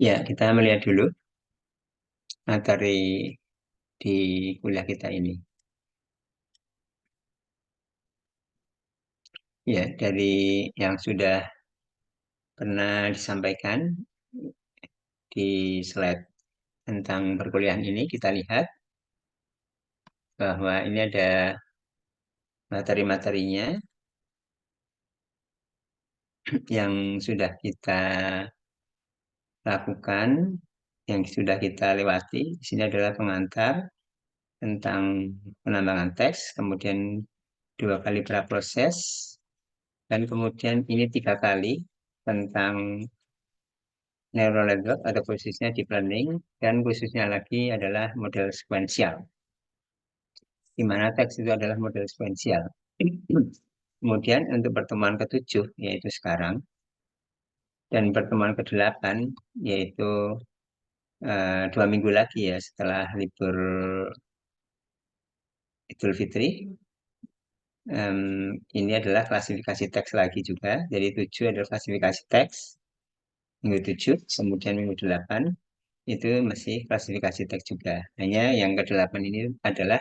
Ya, kita melihat dulu materi di kuliah kita ini. Ya, dari yang sudah pernah disampaikan di slide tentang perkuliahan ini, kita lihat bahwa ini ada materi-materinya yang sudah kita lakukan, yang sudah kita lewati. Di sini adalah pengantar tentang penambangan teks, kemudian 2 kali praproses, dan kemudian ini 3 kali tentang neural network atau khususnya deep learning, dan khususnya lagi adalah model sekuensial, di mana teks itu adalah model sekuensial. Kemudian untuk pertemuan ke-7, yaitu sekarang, dan pertemuan ke-8, yaitu 2 minggu lagi ya setelah libur Idul Fitri. Ini adalah klasifikasi teks lagi juga. Jadi 7 adalah klasifikasi teks, minggu 7, kemudian minggu 8 itu masih klasifikasi teks juga. Hanya yang ke-8 ini adalah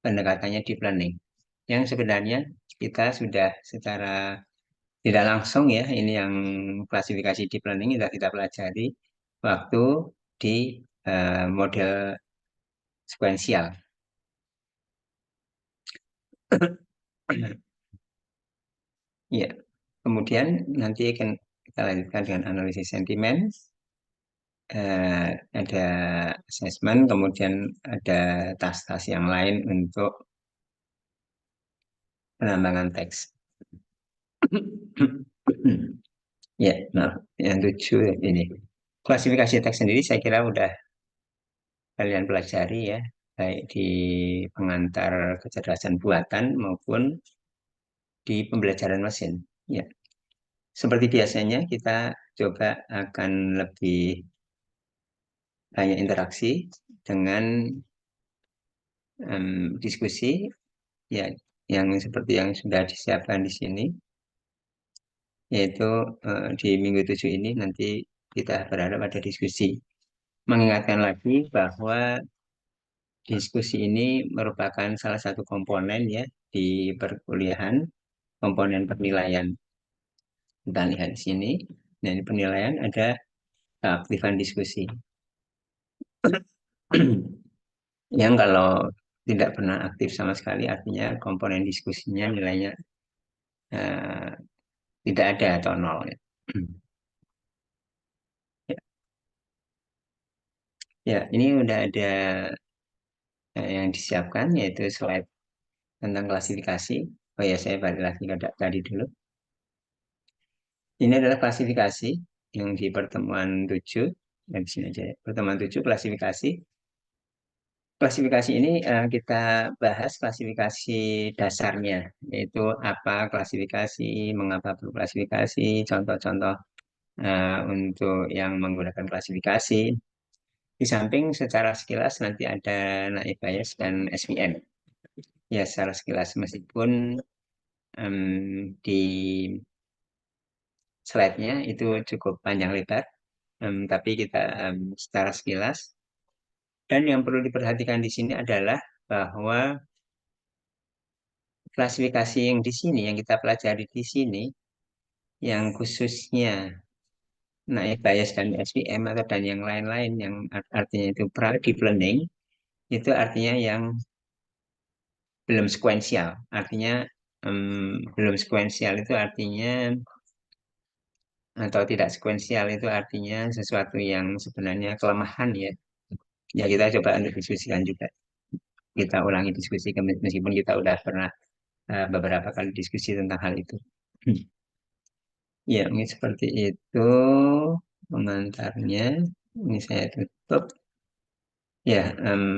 pendekatannya deep learning. Yang sebenarnya kita sudah secara tidak langsung ya, ini yang klasifikasi deep learning sudah kita pelajari waktu di model sekuensial. Ya, kemudian nanti akan kita lanjutkan dengan analisis sentimen, ada assessment, kemudian ada tas-tas yang lain untuk penambangan teks. Ya, nah, yang 7 ini. Klasifikasi teks sendiri saya kira udah kalian pelajari ya, baik di pengantar kecerdasan buatan maupun di pembelajaran mesin. Ya, seperti biasanya kita coba akan lebih banyak interaksi dengan diskusi ya, yang seperti yang sudah disiapkan di sini, yaitu di minggu 7 ini nanti kita berharap ada diskusi. Mengingatkan lagi bahwa diskusi ini merupakan salah satu komponen ya di perkuliahan, komponen penilaian. Kita lihat di sini, nah di penilaian ada keaktifan diskusi. Yang kalau tidak pernah aktif sama sekali, artinya komponen diskusinya nilainya eh, tidak ada atau nol. Ya. Ya, ya, ini udah ada yang disiapkan, yaitu slide tentang klasifikasi. Oh ya, saya balik lagi ke tadi dulu. Ini adalah klasifikasi yang di pertemuan 7. Dan di sini aja ya. Pertemuan 7 klasifikasi. Klasifikasi ini kita bahas klasifikasi dasarnya, yaitu apa klasifikasi, mengapa perlu klasifikasi, contoh-contoh untuk yang menggunakan klasifikasi. Di samping secara sekilas nanti ada naive Bayes dan SVM. Ya, secara sekilas meskipun di slide-nya itu cukup panjang lebar, tapi kita secara sekilas. Dan yang perlu diperhatikan di sini adalah bahwa klasifikasi yang di sini, yang kita pelajari di sini, yang khususnya naik bias dan SVM atau dan yang lain-lain yang artinya itu deep learning, itu artinya yang belum sekuensial. Artinya belum sekuensial itu artinya atau tidak sekuensial itu artinya sesuatu yang sebenarnya kelemahan ya. Ya kita coba untuk diskusikan juga. Kita ulangi diskusi meskipun kita udah pernah beberapa kali diskusi tentang hal itu. Ya, ini seperti itu pengantarnya. Ini saya tutup. Ya,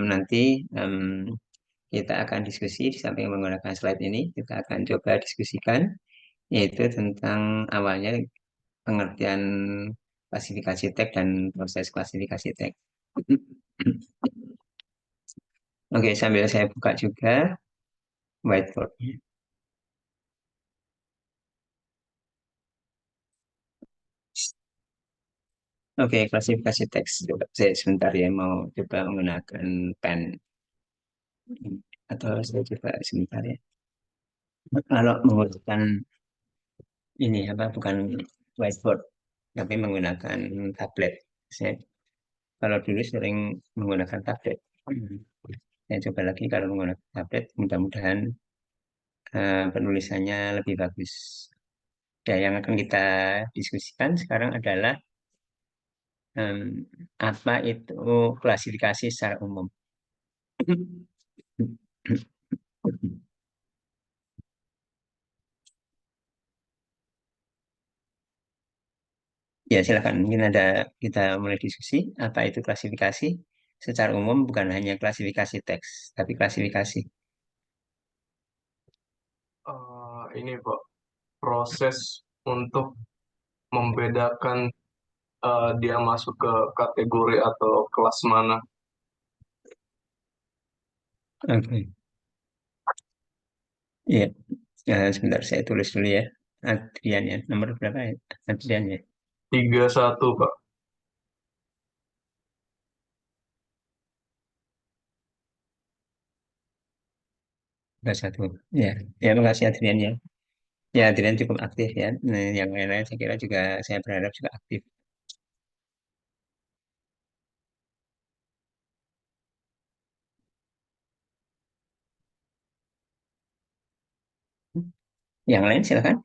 nanti kita akan diskusi di samping menggunakan slide ini. Kita akan coba diskusikan, yaitu tentang awalnya pengertian klasifikasi teks dan proses klasifikasi teks. Oke, sambil saya buka juga whiteboard-nya. Oke, klasifikasi teks. Coba saya sebentar ya mau coba menggunakan pen atau saya coba sebentar ya. Kalau menggunakan ini apa bukan whiteboard, tapi menggunakan tablet. Saya kalau dulu sering menggunakan tablet. Saya coba lagi kalau menggunakan tablet, mudah-mudahan penulisannya lebih bagus. Dan yang akan kita diskusikan sekarang adalah em, apa itu klasifikasi secara umum. Ya, silakan. Mungkin ada kita mulai diskusi apa itu klasifikasi. Secara umum bukan hanya klasifikasi teks, tapi klasifikasi. Ini Pak, proses untuk membedakan dia masuk ke kategori atau kelas mana. Oke. Iya. Sebentar saya tulis dulu ya. Adrian ya. Nomor berapa ya? Adrian ya. 31 Pak. 21. Ya. Ya, makasih Adrian ya. Ya, Adrian cukup aktif ya. Nah, yang lain-lain saya kira juga saya berharap juga aktif. Yang lain silakan.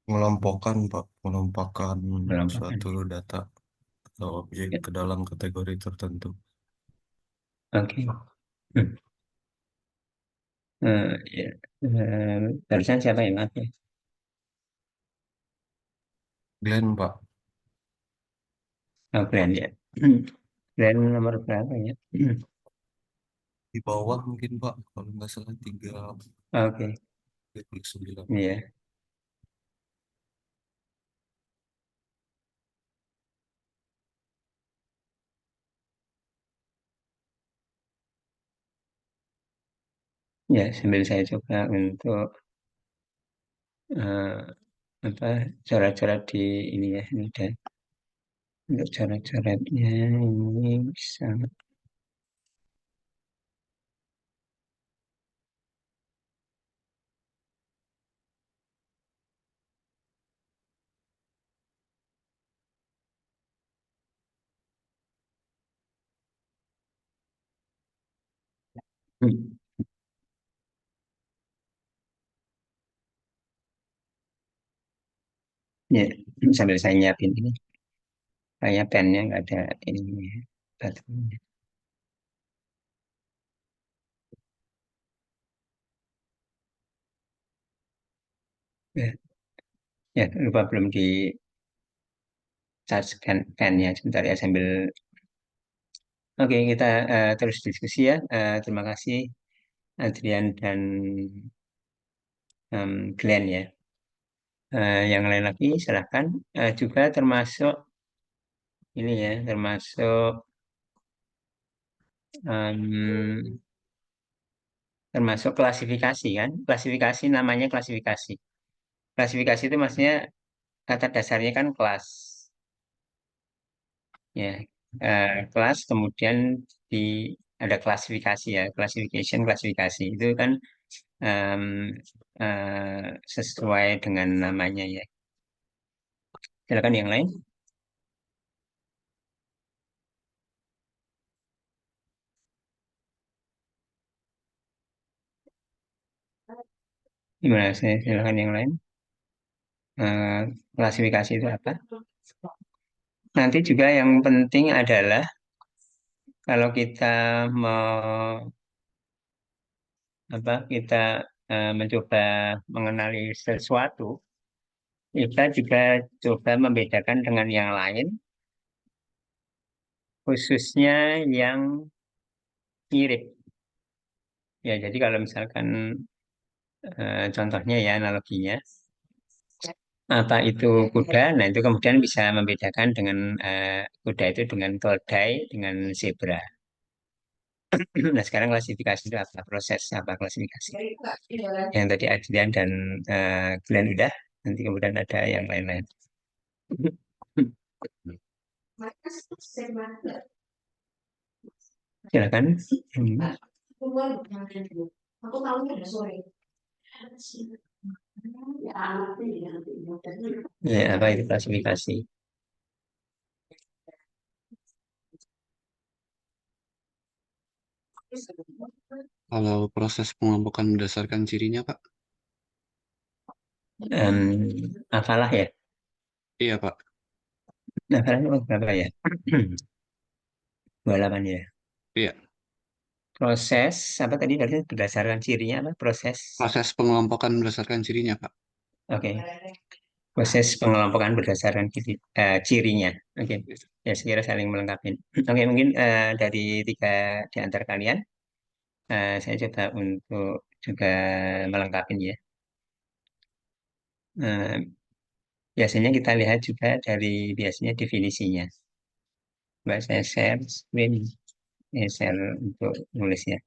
Mengelompokkan, Pak, mengelompokkan Melompatkan. suatu data atau objek Ya. ke dalam kategori tertentu. Oke. Hmm. Ya. Barusan siapa yang maaf ya? Glenn, Pak, Oh, Glenn ya. Glenn nomor berapa ya? di bawah mungkin, Pak, kalau nggak salah Oke. 39. Iya. Ya, sambil saya coba untuk eh, apa coret-coret di ini ya, ini dan untuk coret-coretnya ini bisa. Hmm. Ya, sambil saya nyiapin ini, kayak pennya nggak ada ini batunya. Ya, ya lupa belum di charge pennya sebentar ya sambil. Oke, kita terus diskusi ya. Terima kasih Adrian dan Glenn ya. Yang lain lagi silahkan. Juga termasuk ini ya, em, termasuk klasifikasi kan. Klasifikasi namanya klasifikasi. Klasifikasi itu maksudnya kata dasarnya kan kelas. Ya, kelas kemudian di ada klasifikasi ya, classification, klasifikasi itu kan em, sesuai dengan namanya ya. Silakan yang lain. Gimana? Silakan yang lain. Eh, Klasifikasi itu apa? Nanti juga yang penting adalah kalau kita mau apa kita mencoba mengenali sesuatu, kita juga coba membedakan dengan yang lain, khususnya yang mirip. Ya, jadi kalau misalkan contohnya ya analoginya, apa itu kuda? Nah, itu kemudian bisa membedakan dengan kuda itu dengan keledai, dengan zebra. Nah, sekarang klasifikasi itu apa? Proses apa klasifikasi? Yang tadi Adrian dan Glenn udah. Nanti kemudian ada yang lain-lain. Silakan. Aku tahunya udah sore. Ya, apa itu klasifikasi? Kalau proses pengelompokan berdasarkan cirinya, Pak? Apalah ya? Iya, Pak. Apalah berapa ya? 28 ya. Iya. Proses apa tadi berdasarkan cirinya apa? Proses. Proses pengelompokan berdasarkan cirinya, Pak. Oke. Proses pengelompokan berdasarkan cirinya. Oke. Ya, sekira saling melengkapi. Oke, mungkin dari tiga di antara kalian, saya coba untuk juga melengkapi ya. Eh, Biasanya kita lihat juga dari biasanya definisinya. Mbak, saya share screen, share untuk nulisnya.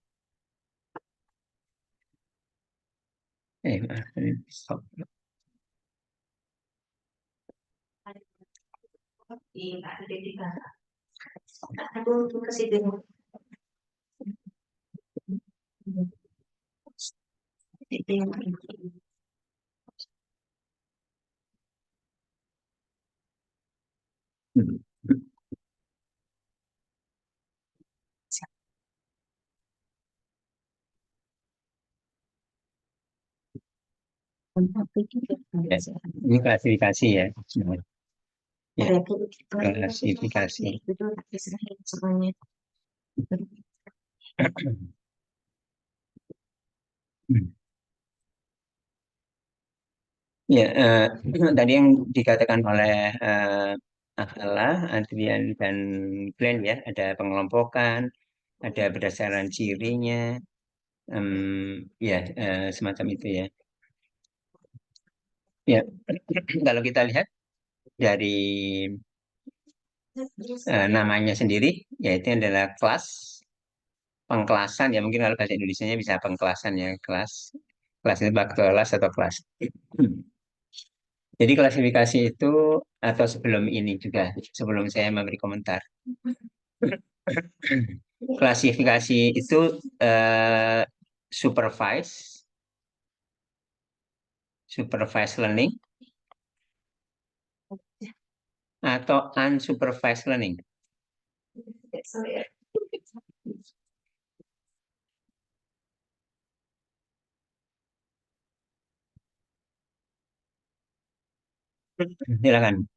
Maaf, ini stop. Aku kasih demo. Ya, ini klasifikasi ya. Ya, klasifikasi. Semuanya. Ya, tadi yang dikatakan oleh Akala, Adrian, dan Glenn ya, ada pengelompokan, ada berdasarkan cirinya, ya semacam itu ya. Ya, kalau kita lihat dari namanya sendiri, yaitu adalah kelas, pengkelasan ya, mungkin kalau bahasa Indonesianya bisa pengkelasan ya, kelas itu bak kelas atau kelas. Jadi klasifikasi itu atau sebelum ini juga, sebelum saya memberi komentar. Klasifikasi itu eh, supervise, supervised learning atau unsupervised learning. Silakan.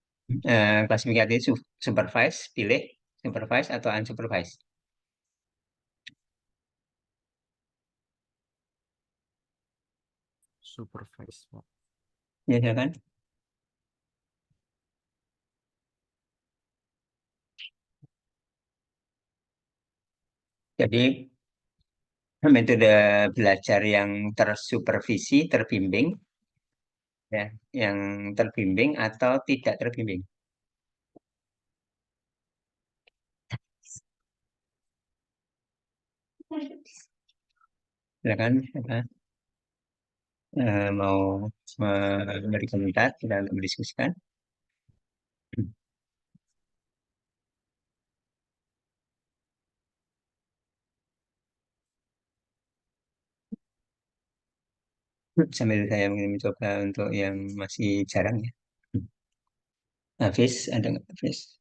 Klasifikasi supervise, pilih supervise atau unsupervised. Supervise, Pak. Ya, silakan. Jadi metode belajar yang tersupervisi, terbimbing, ya, yang terbimbing atau tidak terbimbing. Silakan, silakan. Mau memberi komentar, kita untuk mendiskusikan. Sambil saya mungkin mencoba untuk yang masih jarang ya. Hafiz, ada nggak Hafiz?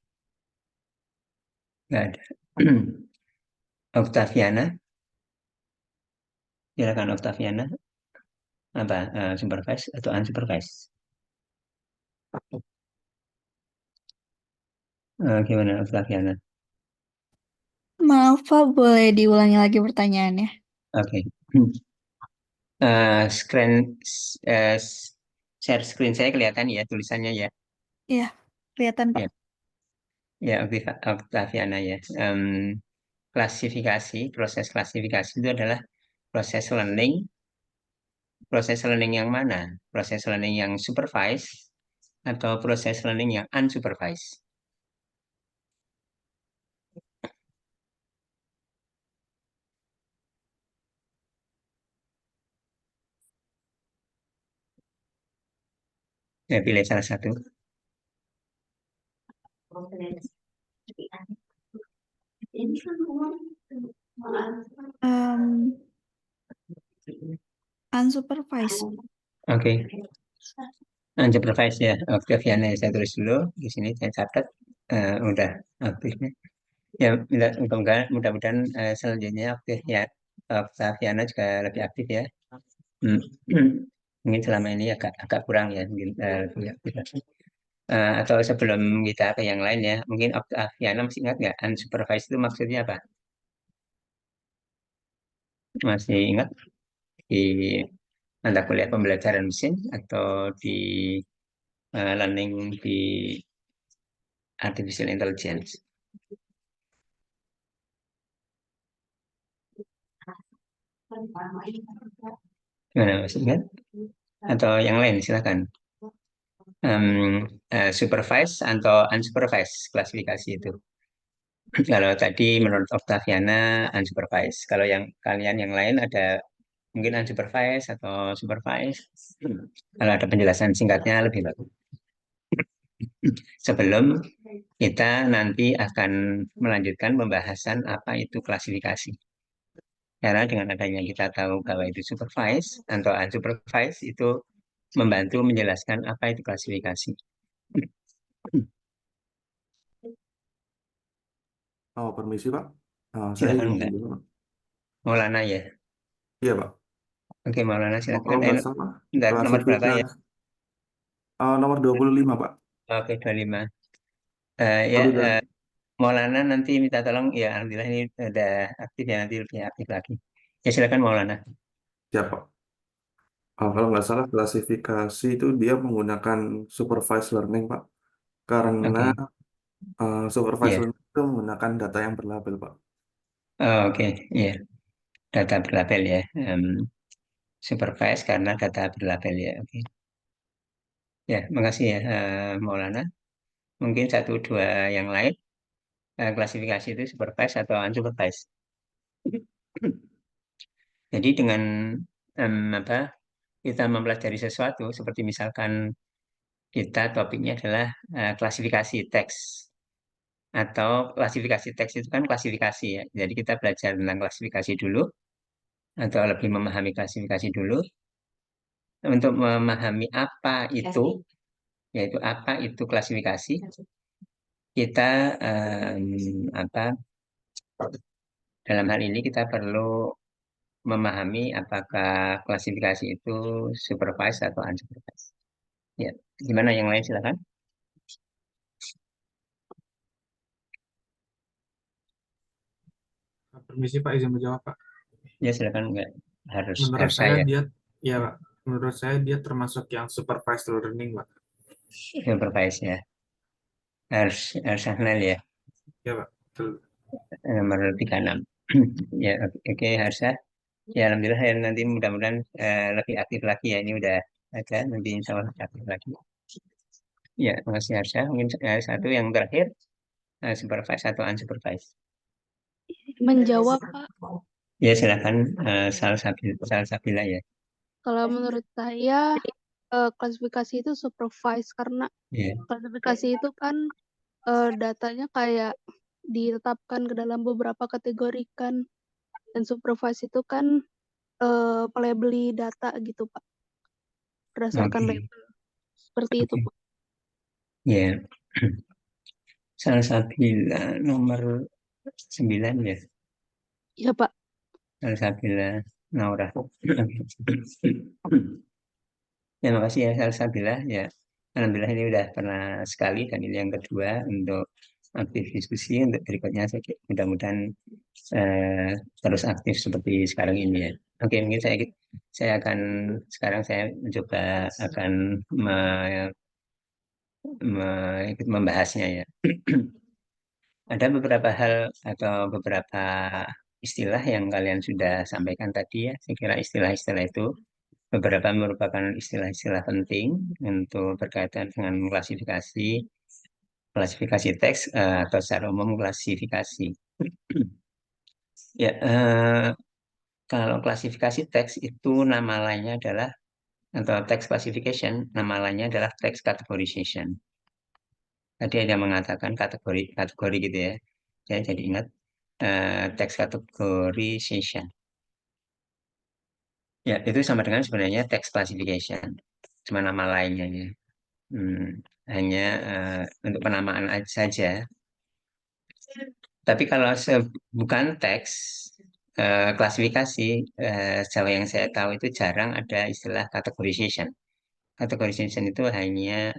Nggak ada. Octaviana, silakan Octaviana. Apa, supervise atau unsupervised? Gimana Octaviana? Maaf Pak, boleh diulangi lagi pertanyaannya? Oke. Screen, eh, share screen saya kelihatan ya tulisannya ya. Iya, kelihatan Pak. Ya, ya Octaviana ya. Klasifikasi, proses klasifikasi itu adalah proses learning yang mana? Proses learning yang supervised atau proses learning yang unsupervised? Ya, pilih salah satu. Ini kan Um, unsupervised. Oke. Unsupervised ya. Octaviana saya tulis dulu. Di sini saya catat. Udah aktifnya. Ya, mudah-mudahan selanjutnya Octaviana juga lebih aktif ya. Hmm. Mungkin selama ini agak kurang ya. Mungkin lebih aktif. Atau sebelum kita ke yang lain ya, mungkin Octaviana masih ingat nggak unsupervised itu maksudnya apa? Masih ingat di mata kuliah pembelajaran mesin atau di learning di artificial intelligence? Gimana masih ingat? Atau yang lain silakan. Supervised atau unsupervised klasifikasi itu. Kalau tadi menurut Octaviana unsupervised. Kalau yang kalian yang lain ada mungkin unsupervised atau supervised. Kalau ada penjelasan singkatnya lebih bagus. Sebelum kita nanti akan melanjutkan pembahasan apa itu klasifikasi. Karena dengan adanya kita tahu bahwa itu supervised atau unsupervised itu membantu menjelaskan apa itu klasifikasi. Oh, permisi Pak. Saya Silakan izin enggak? dulu Pak. Maulana ya. Iya Pak. Oke, Maulana silakan. Kalau nggak salah, Bentar, nomor berapa ya? klasifikasi nomor 25 Pak. Oke, 25. Ya, Tapi udah Maulana nanti minta tolong. Ya, alhamdulillah ini udah aktif ya, nanti lebih aktif lagi. Ya, silakan Maulana. siap Pak. Kalau nggak salah, klasifikasi itu dia menggunakan supervised learning Pak. Karena Oke, supervised ya. learning itu menggunakan data yang berlabel Pak. Oke, ya. Data berlabel ya. Supervise karena data berlabel ya. Oke. Ya, makasih ya, Maulana. Mungkin satu dua yang lain. Klasifikasi itu supervise atau unsupervised. Jadi dengan apa kita mempelajari sesuatu seperti misalkan kita topiknya adalah klasifikasi teks atau klasifikasi teks itu kan klasifikasi ya. Jadi kita belajar tentang klasifikasi dulu atau lebih memahami klasifikasi dulu untuk memahami apa itu, yaitu apa itu klasifikasi. Kita apa dalam hal ini kita perlu memahami apakah klasifikasi itu supervised atau unsupervised. Ya, gimana yang lain silakan. Permisi Pak, izin menjawab Pak. Ya silakan, nggak harus Menurut harus saya saya dia, ya Pak, menurut saya dia termasuk yang supervised learning Pak. supervise ya. Harus Hanal ya, Ya Pak, betul. nomor 36. Ya, oke, harusnya. Ya, alhamdulillah ya, nanti mudah-mudahan lebih aktif lagi ya. Ini udah ada, nanti insya Allah lebih aktif lagi. Ya, makasih Harsha. Mungkin satu yang terakhir, supervise atau unsupervised. Menjawab, Pak. Ya, silakan Salah Sabila ya. Kalau menurut saya klasifikasi itu supervise karena Ya, klasifikasi itu kan datanya kayak ditetapkan ke dalam beberapa kategori kan, dan supervise itu kan melabeli data gitu Pak, berdasarkan oke. label seperti itu Pak. Ya, Salah Sabila nomor 9 ya. Ya Pak. Salah Sabila Naura. Ya, makasih ya Salsabila. Ya, alhamdulillah ini udah pernah sekali dan ini yang kedua untuk aktif diskusi. Untuk berikutnya mudah-mudahan eh, terus aktif seperti sekarang ini ya. Oke, mungkin saya akan sekarang saya mencoba akan ikut membahasnya ya. Ada beberapa hal atau beberapa istilah yang kalian sudah sampaikan tadi ya. Saya kira istilah-istilah itu beberapa merupakan istilah-istilah penting untuk berkaitan dengan klasifikasi, klasifikasi teks atau secara umum klasifikasi. Ya, kalau klasifikasi teks itu nama lainnya adalah atau text classification, nama lainnya adalah text categorization. Tadi ada mengatakan kategori gitu ya. Saya jadi ingat text categorization. Ya, itu sama dengan sebenarnya text classification. Cuma nama lainnya ya. Hanya untuk penamaan saja. Tapi kalau bukan teks klasifikasi, sejauh yang saya tahu itu jarang ada istilah categorization. Categorization itu hanya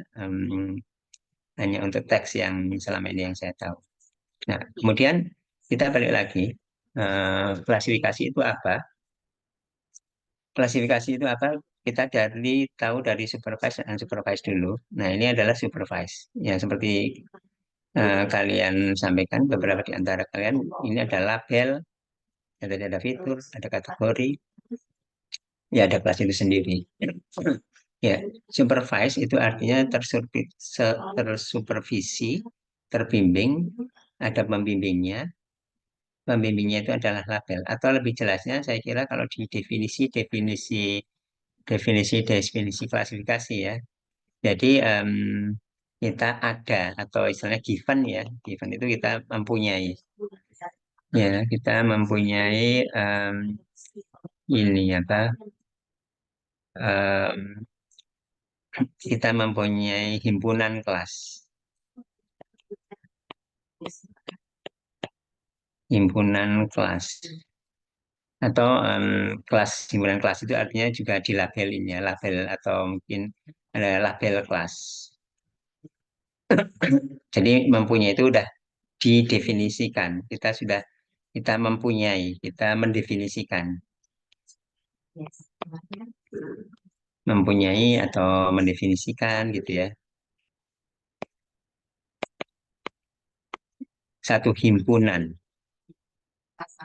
untuk teks yang selama ini yang saya tahu. Nah, kemudian kita balik lagi, klasifikasi itu apa? Klasifikasi itu apa? Kita tahu dari supervise dan unsupervised dulu. Nah, ini adalah supervise. Ya, seperti kalian sampaikan, beberapa di antara kalian, ini ada label, ada fitur, ada kategori, ya ada kelas itu sendiri. Ya, supervise itu artinya tersupervisi, terbimbing, ada pembimbingnya. Pembimbingnya itu adalah label. Atau lebih jelasnya, saya kira kalau di definisi klasifikasi ya. Jadi kita ada atau istilahnya given ya, given itu kita mempunyai. Ya, kita mempunyai ini apa? Kita mempunyai himpunan kelas. Himpunan kelas. Atau himpunan kelas itu artinya juga dilabelin ya, label atau mungkin ada label kelas. Jadi mempunyai itu udah didefinisikan. Kita mempunyai, kita mendefinisikan. Mempunyai atau mendefinisikan gitu ya. Satu himpunan.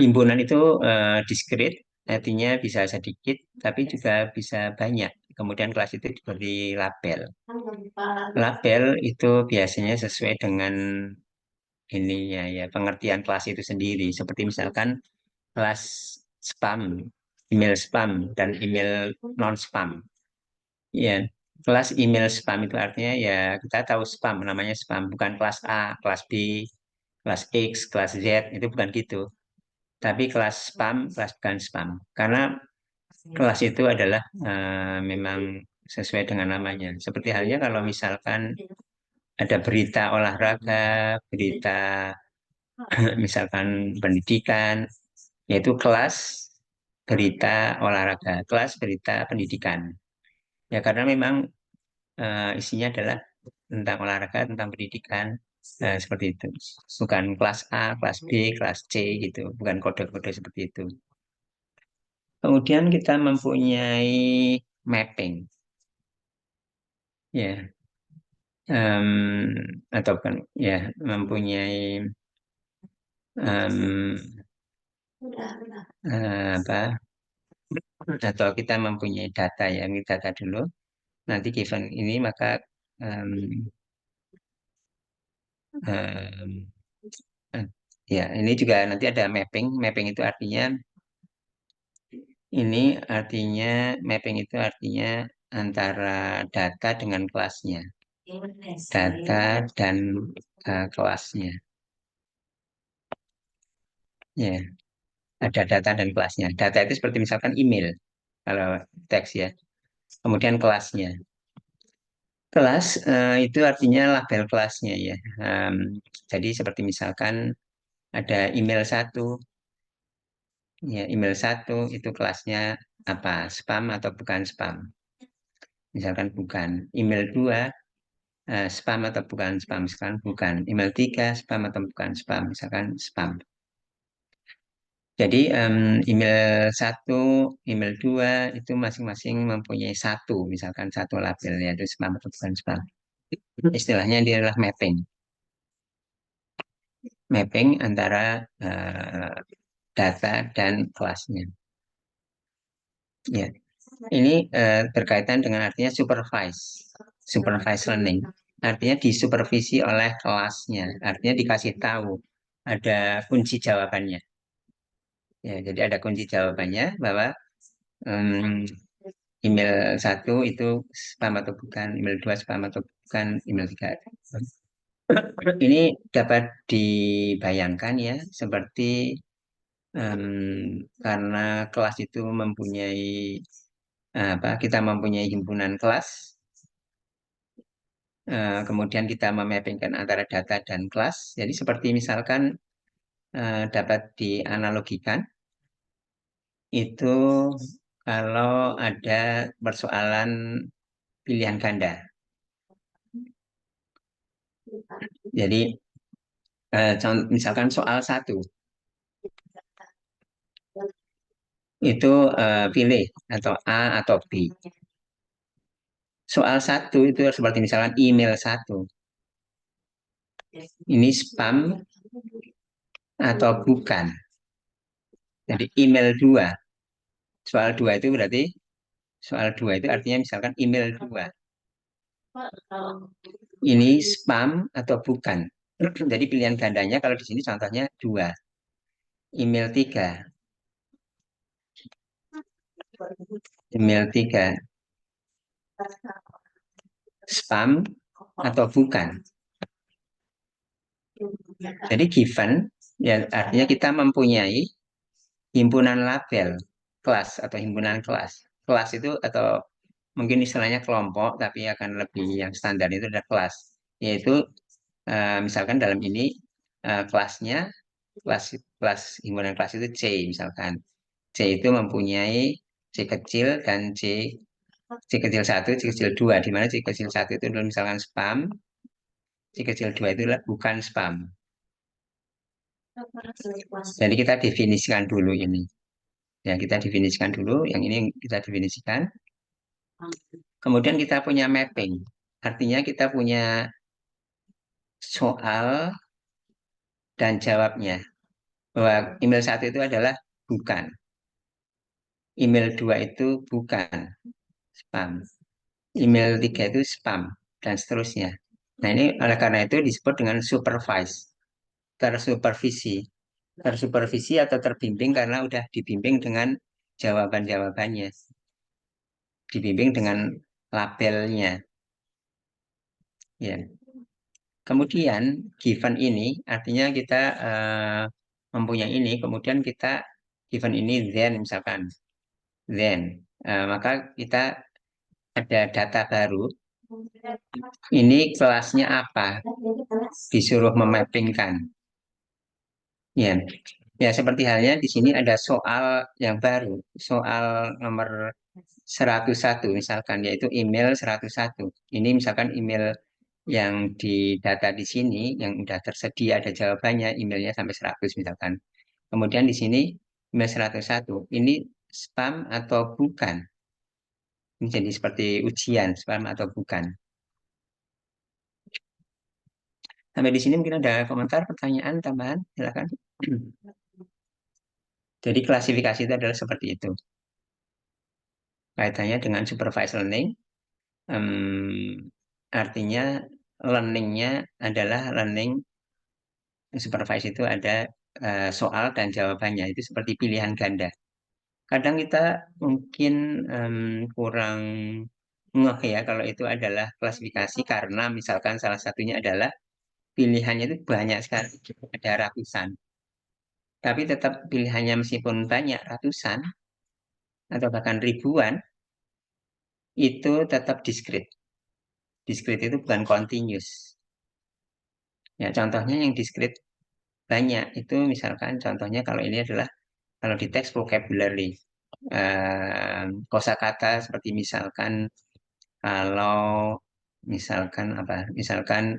Himpunan itu diskrit, artinya bisa sedikit, tapi juga bisa banyak. Kemudian kelas itu diberi label. Label itu biasanya sesuai dengan ininya ya, pengertian kelas itu sendiri. Seperti misalkan kelas spam, email spam, dan email non-spam. Ya, kelas email spam itu artinya ya kita tahu spam, namanya spam, bukan kelas A, kelas B, kelas X, kelas Z, itu bukan gitu. Tapi kelas spam, kelas bukan spam. Karena kelas itu adalah memang sesuai dengan namanya. Seperti halnya kalau misalkan ada berita olahraga, berita misalkan pendidikan, yaitu kelas berita olahraga, kelas berita pendidikan. Ya karena memang isinya adalah tentang olahraga, tentang pendidikan, seperti itu. Bukan kelas A, kelas B, kelas C gitu, bukan kode-kode seperti itu. Kemudian kita mempunyai mapping, ya, atau kan, ya, mempunyai apa? Atau kita mempunyai data ya, ini data dulu. Nanti given ini maka ya ini juga nanti ada mapping. Mapping itu artinya mapping itu artinya antara data dengan kelasnya. Data dan kelasnya. Ya, ada data dan kelasnya. Data itu seperti misalkan email kalau teks ya. Kemudian kelasnya. Kelas itu artinya label kelasnya ya. Jadi seperti misalkan ada email 1. Ya, email 1 itu kelasnya apa? Spam atau bukan spam? Misalkan bukan. Email 2 spam atau bukan spam? Misalkan bukan. Email 3 spam atau bukan spam? Misalkan spam. Jadi email 1, email 2 itu masing-masing mempunyai misalkan satu labelnya itu spam atau bukan spam. Istilahnya dia adalah mapping. Mapping antara data dan kelasnya. Ya, ini berkaitan dengan artinya supervise learning. Artinya disupervisi oleh kelasnya. Artinya dikasih tahu ada kunci jawabannya. Ya, jadi ada kunci jawabannya bahwa email 1 itu spam atau bukan, email 2 spam atau bukan, email 3. Ini dapat dibayangkan ya, seperti karena kelas itu mempunyai kita mempunyai himpunan kelas, kemudian kita memappingkan antara data dan kelas. Jadi seperti misalkan dapat dianalogikan itu kalau ada persoalan pilihan ganda. Jadi misalkan soal 1 itu pilih atau A atau B. Soal 1 itu seperti misalkan email 1. Ini spam atau bukan. Jadi email 2. Soal 2 itu berarti soal 2 itu artinya misalkan email 2. Ini spam atau bukan. Jadi pilihan gandanya kalau di sini contohnya 2. Email 3. Email 3. Spam atau bukan. Jadi given ya artinya kita mempunyai himpunan label kelas atau himpunan kelas. Kelas itu atau mungkin istilahnya kelompok tapi akan lebih yang standar itu adalah kelas. Yaitu misalkan dalam ini kelasnya kelas himpunan kelas itu C misalkan. C itu mempunyai C kecil dan C kecil 1, C kecil 2, di mana C kecil 1 itu misalkan spam, C kecil 2 itu bukan spam. Jadi kita definisikan dulu ini. Ya, kita definisikan dulu, yang ini kita definisikan. Kemudian kita punya mapping. Artinya kita punya soal dan jawabnya. Bahwa email 1 itu adalah bukan. Email 2 itu bukan spam. Email 3 itu spam dan seterusnya. Nah, ini oleh karena itu disebut dengan supervise, tersupervisi atau terbimbing karena udah dibimbing dengan jawaban-jawabannya, dibimbing dengan labelnya. Ya. Kemudian given ini artinya kita mempunyai ini, kemudian kita given ini then misalkan then maka kita ada data baru. Ini kelasnya apa? Disuruh memappingkan. Ya, ya seperti halnya di sini ada soal yang baru, soal nomor 101 misalkan, yaitu email 101. Ini misalkan email yang di data di sini, yang sudah tersedia ada jawabannya, emailnya sampai 100 misalkan. Kemudian di sini email 101, ini spam atau bukan? Ini jadi seperti ujian, spam atau bukan. Sampai di sini mungkin ada komentar, pertanyaan, tambahan, silakan. Jadi klasifikasi itu adalah seperti itu. Kaitannya dengan supervised learning, artinya learningnya adalah learning supervised itu ada soal dan jawabannya, itu seperti pilihan ganda. Kadang kita mungkin kurang ngeh ya kalau itu adalah klasifikasi karena misalkan salah satunya adalah pilihannya itu banyak sekali, ada ratusan. Tapi tetap pilihannya meskipun banyak ratusan atau bahkan ribuan, itu tetap discrete. Discrete itu bukan continuous. Ya, contohnya yang discrete banyak itu misalkan contohnya kalau ini adalah kalau di teks vocabulary kosakata seperti misalkan kalau misalkan apa misalkan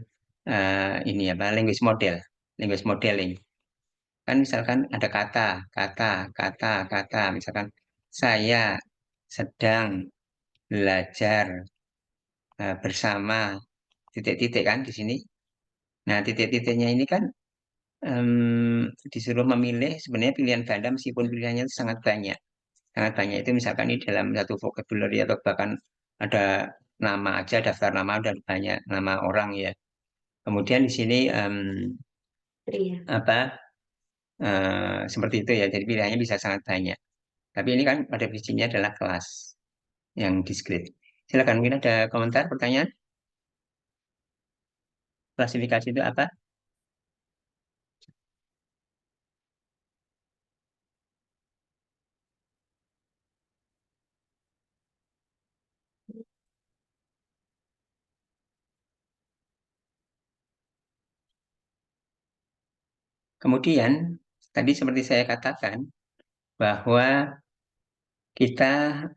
ini apa language modeling kan misalkan ada kata misalkan saya sedang belajar bersama titik-titik kan di sini. Nah titik-titiknya ini kan disuruh memilih sebenarnya pilihan ganda meskipun pilihannya itu sangat banyak itu misalkan ini dalam satu vocabulary atau bahkan ada nama aja daftar nama udah banyak nama orang ya. Kemudian di sini apa seperti itu ya, jadi pilihannya bisa sangat banyak, tapi ini kan pada prinsipnya adalah kelas. yang discrete. Silakan, mungkin ada komentar, pertanyaan? Klasifikasi itu apa? Kemudian, tadi seperti saya katakan, bahwa kita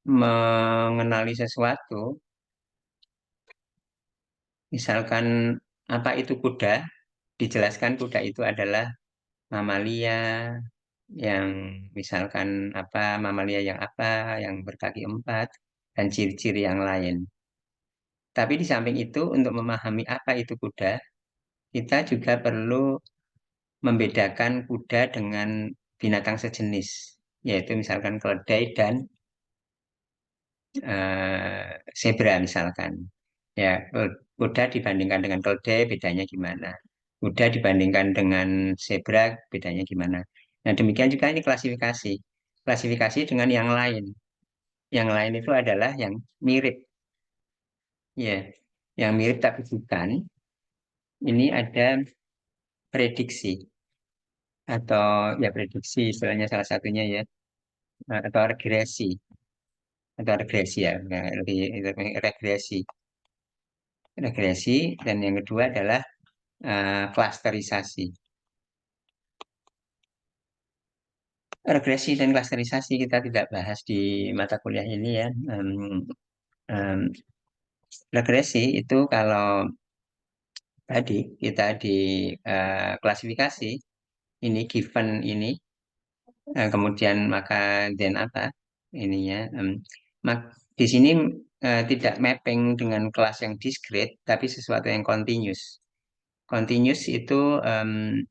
mengenali sesuatu, misalkan apa itu kuda, dijelaskan kuda itu adalah mamalia yang misalkan apa, mamalia yang apa, yang berkaki 4, dan ciri-ciri yang lain. Tapi di samping itu, untuk memahami apa itu kuda, kita juga perlu membedakan kuda dengan binatang sejenis, yaitu misalkan keledai dan zebra misalkan. Ya, kuda dibandingkan dengan keledai bedanya gimana? Kuda dibandingkan dengan zebra bedanya gimana? Nah, demikian juga ini klasifikasi. Klasifikasi dengan yang lain. Yang lain itu adalah yang mirip. Ya, yang mirip tapi bukan. Ini ada prediksi atau ya prediksi istilahnya salah satunya ya, atau regresi ya, nah, lebih regresi. Regresi dan yang kedua adalah klasterisasi. Regresi dan klasterisasi kita tidak bahas di mata kuliah ini ya. Em, Regresi itu kalau tadi kita di klasifikasi ini given ini, kemudian maka then apa ininya. Di sini tidak mapping dengan kelas yang discrete, tapi sesuatu yang continuous. Continuous itu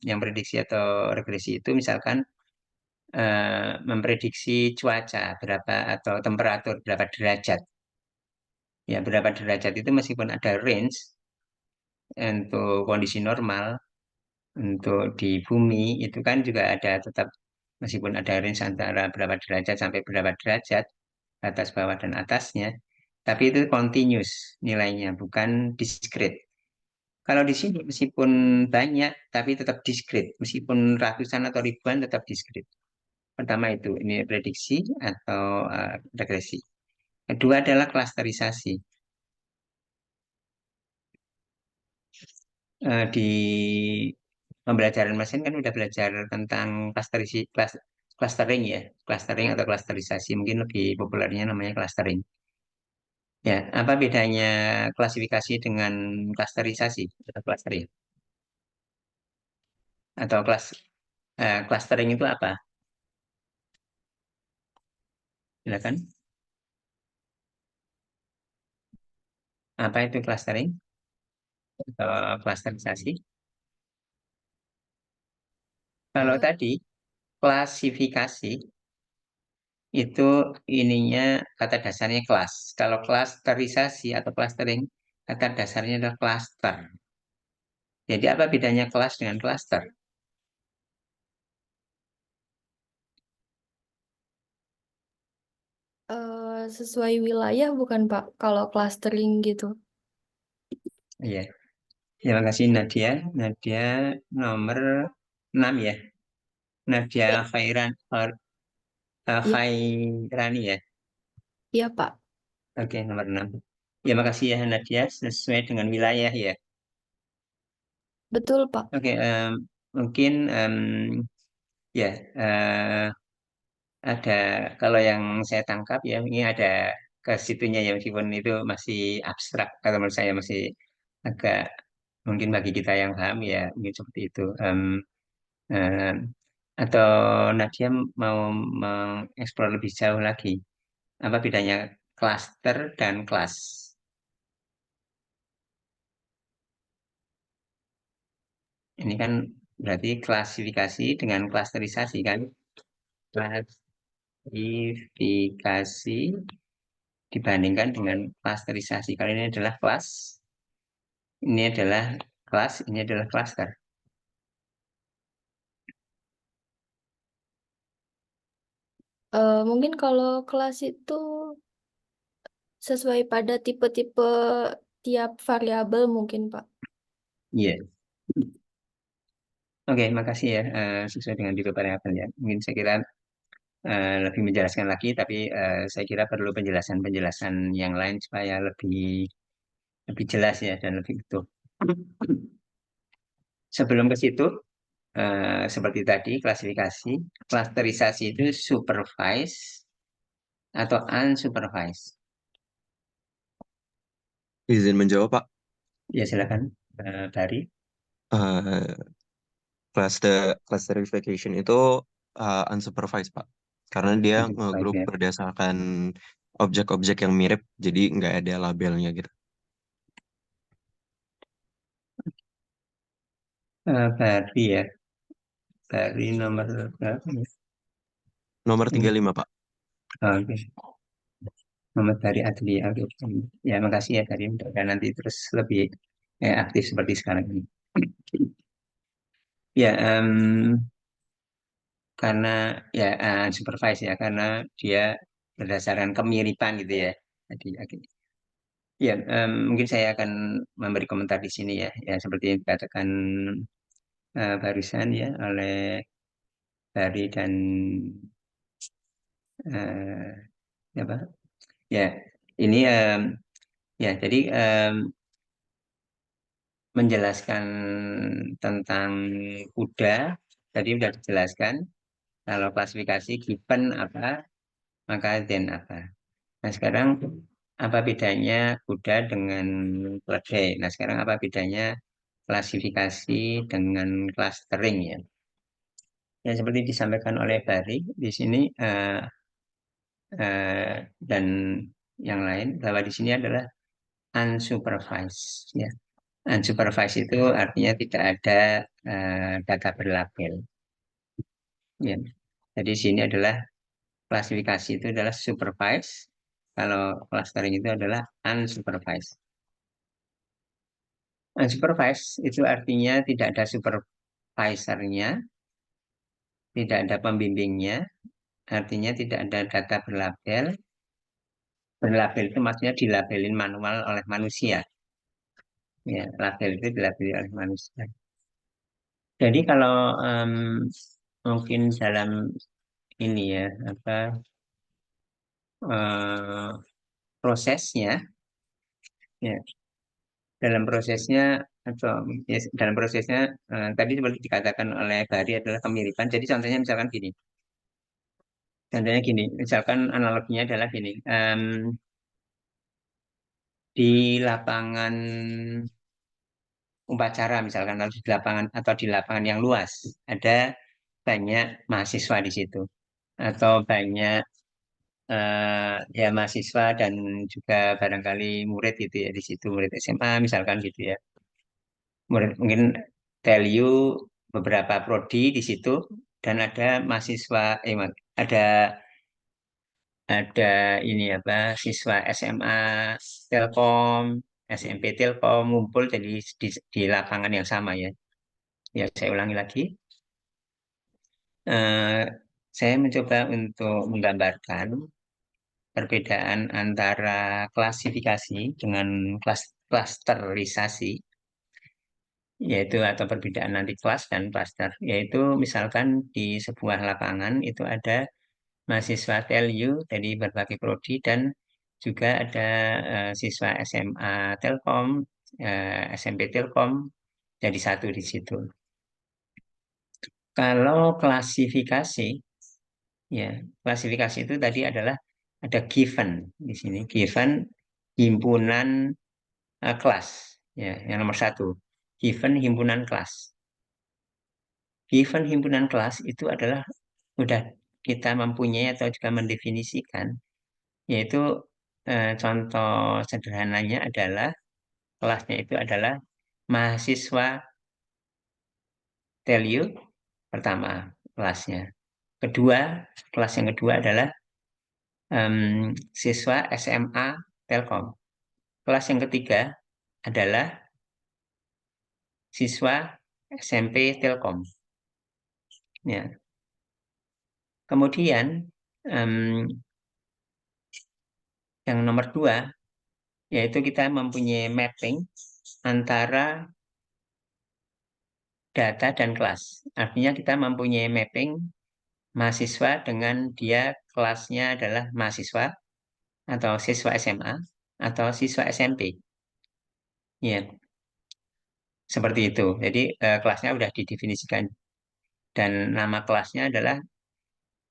yang prediksi atau regresi itu misalkan memprediksi cuaca berapa atau temperatur berapa derajat. Ya, berapa derajat itu meskipun ada range untuk kondisi normal, untuk di bumi itu kan juga ada tetap meskipun ada range antara berapa derajat sampai berapa derajat, atas bawah dan atasnya, tapi itu continuous nilainya, bukan discrete. Kalau di sini meskipun banyak, tapi tetap discrete, meskipun ratusan atau ribuan tetap discrete. Pertama itu, ini prediksi atau regresi. Kedua adalah klasterisasi. Di pembelajaran mesin kan udah belajar tentang clustering ya, clustering atau klasterisasi, mungkin lebih populernya namanya clustering. Ya, apa bedanya klasifikasi dengan klasterisasi atau clustering? Atau clustering itu apa? Silakan. Apa itu clustering atau klasterisasi? Kalau tadi klasifikasi itu ininya kata dasarnya kelas. Kalau klasterisasi atau clustering kata dasarnya adalah cluster. Jadi apa bedanya kelas dengan cluster? Sesuai wilayah bukan Pak? Kalau clustering gitu. Iya. Terima kasih Nadia. Nadia nomor 6 ya. Nadia Iya, iya, Khairani ya. iya Pak. Oke, nomor 6. Ya, makasih ya Nadia. Sesuai dengan wilayah ya. Betul Pak. Oke, mungkin ya ada kalau yang saya tangkap ya ini ada ke situnya ya meskipun itu masih abstrak atau menurut saya masih agak mungkin bagi kita yang paham ya mungkin seperti itu. Em, atau Nadia mau mengeksplor lebih jauh lagi apa bedanya klaster dan kelas? Ini kan berarti klasifikasi dengan klasterisasi kan? Klasifikasi dibandingkan dengan klasterisasi. Kali ini adalah kelas, ini adalah kelas, ini adalah klaster. Mungkin kalau kelas itu Sesuai pada tipe-tipe tiap variabel mungkin, Pak. Iya. Oke, makasih ya. Sesuai dengan tipe variabel ya. Mungkin saya kira lebih menjelaskan lagi, tapi saya kira perlu penjelasan-penjelasan yang lain supaya lebih jelas ya dan lebih utuh. Sebelum ke situ, seperti tadi klasifikasi, klasterisasi itu supervise atau unsupervised. Izin menjawab, Pak. Ya silakan, Dari. Eh, Classification itu unsupervised, Pak. Karena dia Unsupervised ngegrup ya. berdasarkan objek-objek yang mirip, jadi nggak ada labelnya gitu. Dari ya, dari nomor berapa ya? Nomor 35, Pak. Oke. Nomor dari Adli. Oke. Ya, makasih ya dari dan nanti terus lebih aktif seperti sekarang ini. Ya, karena ya supervise ya, karena dia berdasarkan kemiripan gitu ya. Jadi, oke. Ya, mungkin saya akan memberi komentar di sini ya. Ya, seperti yang dikatakan barusan ya oleh Dari dan apa? Ya, ini ya jadi menjelaskan tentang kuda tadi sudah dijelaskan. Kalau klasifikasi given apa, maka then apa. Nah, sekarang apa bedanya kuda dengan keledai? Nah, sekarang apa bedanya klasifikasi dengan clustering ya? Ya, seperti disampaikan oleh Bari di sini dan yang lain bahwa di sini adalah unsupervised ya. Unsupervised itu artinya tidak ada data berlabel ya. Jadi di sini adalah klasifikasi itu adalah supervised, kalau clustering itu adalah unsupervised. Unsupervised itu artinya tidak ada supervisornya, tidak ada pembimbingnya, artinya tidak ada data berlabel. Berlabel itu maksudnya dilabelin manual oleh manusia. Ya, label itu dilabeli oleh manusia. Jadi kalau mungkin dalam ini ya apa eh, prosesnya, ya dalam prosesnya atau ya, dalam prosesnya tadi seperti dikatakan oleh Bari adalah kemiripan. Jadi contohnya misalkan gini, misalkan analoginya adalah gini, di lapangan upacara misalkan atau di lapangan yang luas ada banyak mahasiswa di situ atau banyak ya mahasiswa dan juga barangkali murid gitu ya di situ murid SMA misalkan gitu ya murid mungkin tell you beberapa prodi di situ dan ada mahasiswa ada ada ini apa siswa SMA Telkom SMP Telkom ngumpul jadi di lapangan yang sama ya ya saya ulangi lagi. Eh, saya mencoba untuk menggambarkan perbedaan antara klasifikasi dengan klasterisasi, yaitu atau perbedaan nanti kelas dan klaster, yaitu misalkan di sebuah lapangan itu ada mahasiswa TELU dari berbagai prodi dan juga ada siswa SMA Telkom, SMP Telkom, jadi satu di situ. Kalau klasifikasi, ya klasifikasi itu tadi adalah ada given di sini, given himpunan kelas, ya yang nomor satu, given himpunan kelas. Given himpunan kelas itu adalah sudah kita mempunyai atau juga mendefinisikan, yaitu contoh sederhananya adalah kelasnya itu adalah mahasiswa TELU pertama kelasnya. Kedua, kelas yang kedua adalah siswa SMA Telkom. Kelas yang ketiga adalah siswa SMP Telkom. Ya. Kemudian Yang nomor 2, yaitu kita mempunyai mapping antara data dan kelas. Artinya kita mempunyai mapping mahasiswa dengan dia kelasnya adalah mahasiswa atau siswa SMA atau siswa SMP. Ya, seperti itu. Jadi kelasnya sudah didefinisikan dan nama kelasnya adalah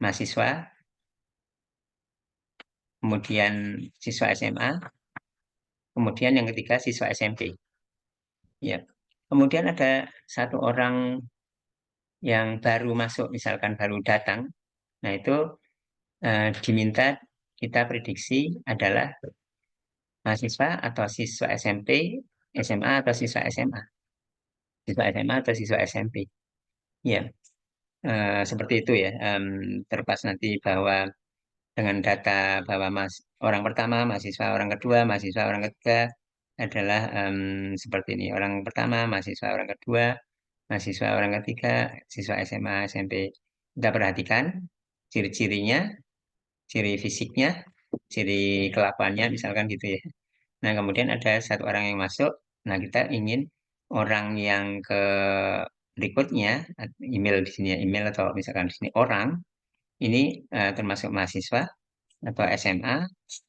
mahasiswa, kemudian siswa SMA, kemudian yang ketiga siswa SMP. Ya. Kemudian ada satu orang yang baru masuk, misalkan baru datang. Nah, itu diminta kita prediksi adalah mahasiswa atau siswa SMP, SMA atau siswa SMA. Siswa SMA atau siswa SMP. Ya, seperti itu ya. Terlepas nanti bahwa dengan data bahwa orang pertama mahasiswa, orang kedua mahasiswa, orang ketiga adalah seperti ini. Orang pertama mahasiswa, orang kedua mahasiswa, orang ketiga siswa SMA, SMP. Kita perhatikan ciri-cirinya, ciri fisiknya, ciri kelakuannya, misalkan gitu ya. Nah, kemudian ada satu orang yang masuk. Nah, kita ingin orang yang ke berikutnya, email di sini ya, email atau misalkan di sini orang, ini termasuk mahasiswa atau SMA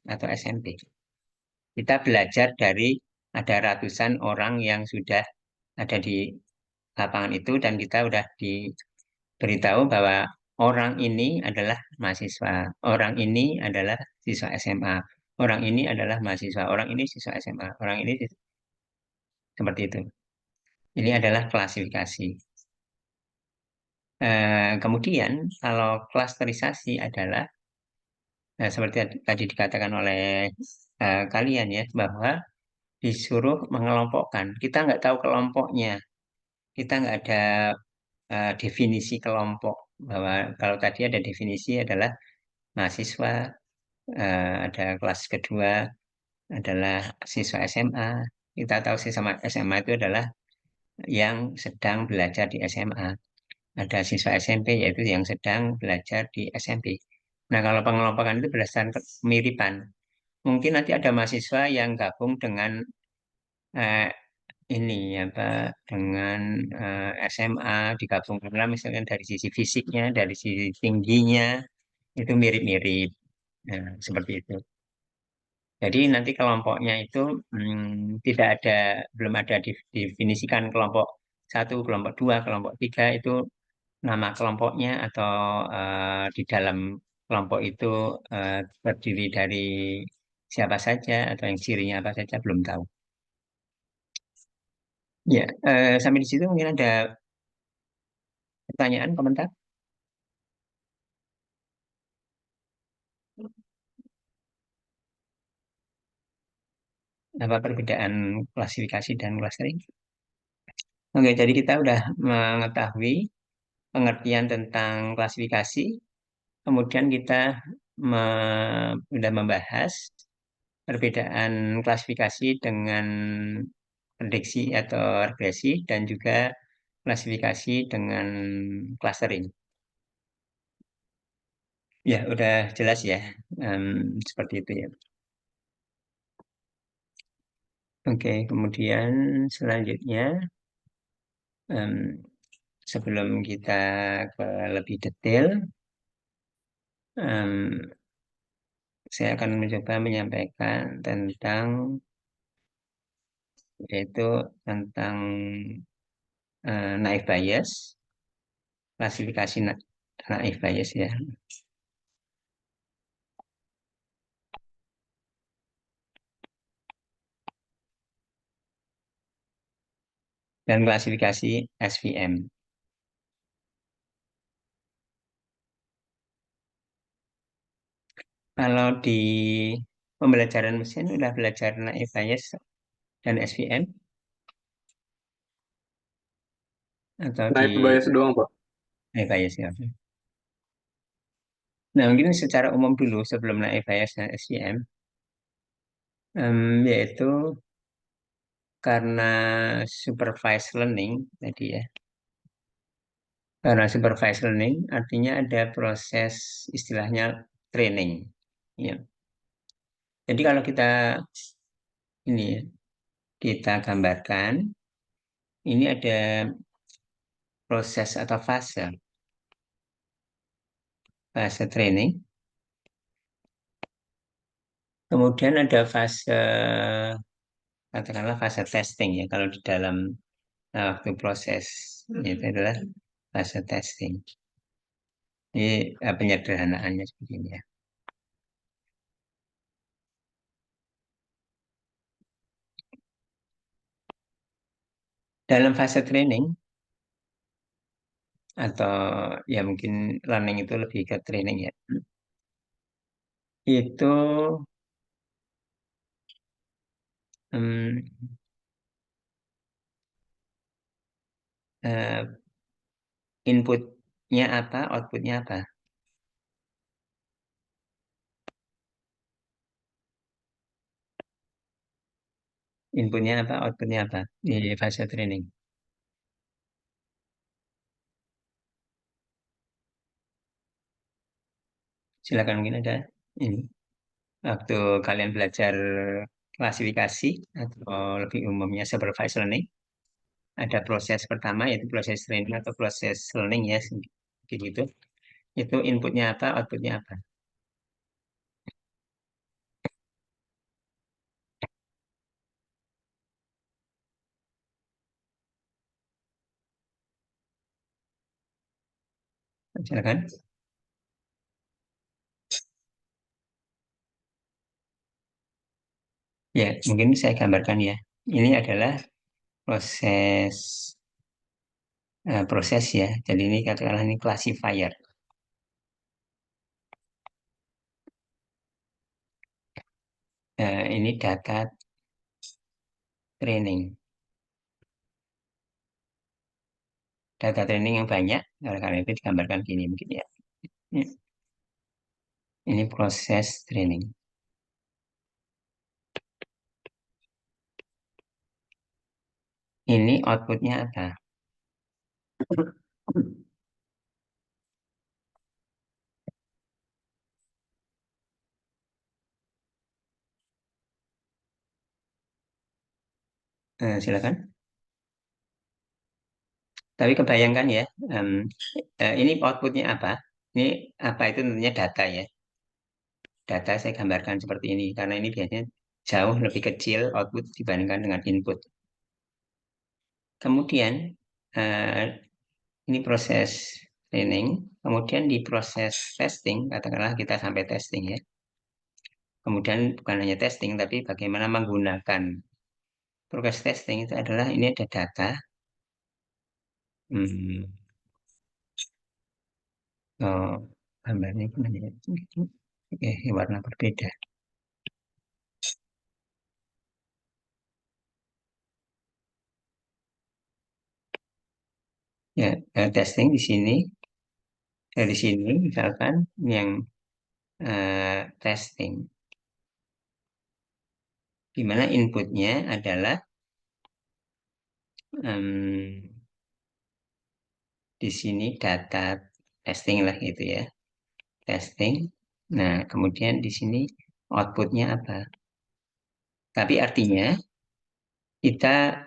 atau SMP. Kita belajar dari ada ratusan orang yang sudah ada di lapangan itu dan kita sudah diberitahu bahwa orang ini adalah mahasiswa, orang ini adalah siswa SMA, orang ini adalah mahasiswa, orang ini siswa SMA, orang ini seperti itu. Ini adalah klasifikasi. Kemudian kalau klasterisasi adalah seperti tadi dikatakan oleh kalian ya, bahwa disuruh mengelompokkan. Kita nggak tahu kelompoknya. Kita nggak ada definisi kelompok. Bahwa kalau tadi ada definisi adalah mahasiswa, ada kelas kedua adalah siswa SMA. Kita tahu siswa SMA itu adalah yang sedang belajar di SMA. Ada siswa SMP yaitu yang sedang belajar di SMP. Nah, kalau pengelompokan itu berdasarkan kemiripan. Mungkin nanti ada mahasiswa yang gabung dengan ini apa dengan SMA digabungkan misalnya dari sisi fisiknya, dari sisi tingginya itu mirip-mirip. Nah, seperti itu. Jadi nanti kelompoknya itu tidak ada, belum ada definisikan kelompok 1, kelompok 2, kelompok 3 itu nama kelompoknya atau di dalam kelompok itu terdiri dari siapa saja atau yang cirinya apa saja belum tahu. Ya, sampai di situ mungkin ada pertanyaan, komentar? Apa perbedaan klasifikasi dan clustering? Oke, jadi kita sudah mengetahui pengertian tentang klasifikasi, kemudian kita sudah membahas perbedaan klasifikasi dengan prediksi atau regresi dan juga klasifikasi dengan clustering. Ya, udah jelas ya, seperti itu ya. Oke, kemudian selanjutnya sebelum kita ke lebih detail, saya akan mencoba menyampaikan tentang yaitu tentang naive bias, klasifikasi naive bias ya. Dan klasifikasi SVM. Kalau di pembelajaran mesin udah belajar naive bias dan SVM atau di Naive bias doang, Pak. naive bias ya. Nah, mungkin secara umum dulu sebelum naive bias dan SVM, yaitu karena supervised learning tadi ya. Karena supervised learning artinya ada proses istilahnya training. Ya. Jadi kalau kita ini ya, kita gambarkan, ini ada proses atau fase training. Kemudian ada katakanlah fase testing ya. Kalau di dalam waktu proses itu adalah fase testing. Ini penyederhanaannya seperti ini ya. Dalam fase training atau ya mungkin learning itu lebih ke training ya. Itu eh, inputnya apa, outputnya apa. Inputnya apa, outputnya apa di fase training. Silakan mungkin ada ini. Waktu kalian belajar klasifikasi atau lebih umumnya supervised learning, ada proses pertama yaitu proses training atau proses learning ya, gitu. Itu inputnya apa, outputnya apa. Silakan. Ya, mungkin saya gambarkan ya. Ini adalah proses ya. Jadi ini katakanlah ini classifier. Ini data training. Data training yang banyak, karena itu digambarkan gini mungkin ya. Ini proses training. Ini outputnya apa? Silakan. Tapi kebayangkan ya, ini outputnya apa? Ini apa itu tentunya data ya. Data saya gambarkan seperti ini karena ini biasanya jauh lebih kecil output dibandingkan dengan input. Kemudian ini proses training, kemudian di proses testing, katakanlah kita sampai testing ya. Kemudian bukan hanya testing, tapi bagaimana menggunakan proses testing itu adalah ini ada data. Gambarnya gimana ya? Warna berbeda. Ya, testing di sini. Dari sini misalkan yang testing, di mana inputnya adalah di sini data testing lah gitu ya, testing. Nah, kemudian di sini outputnya apa? Tapi artinya kita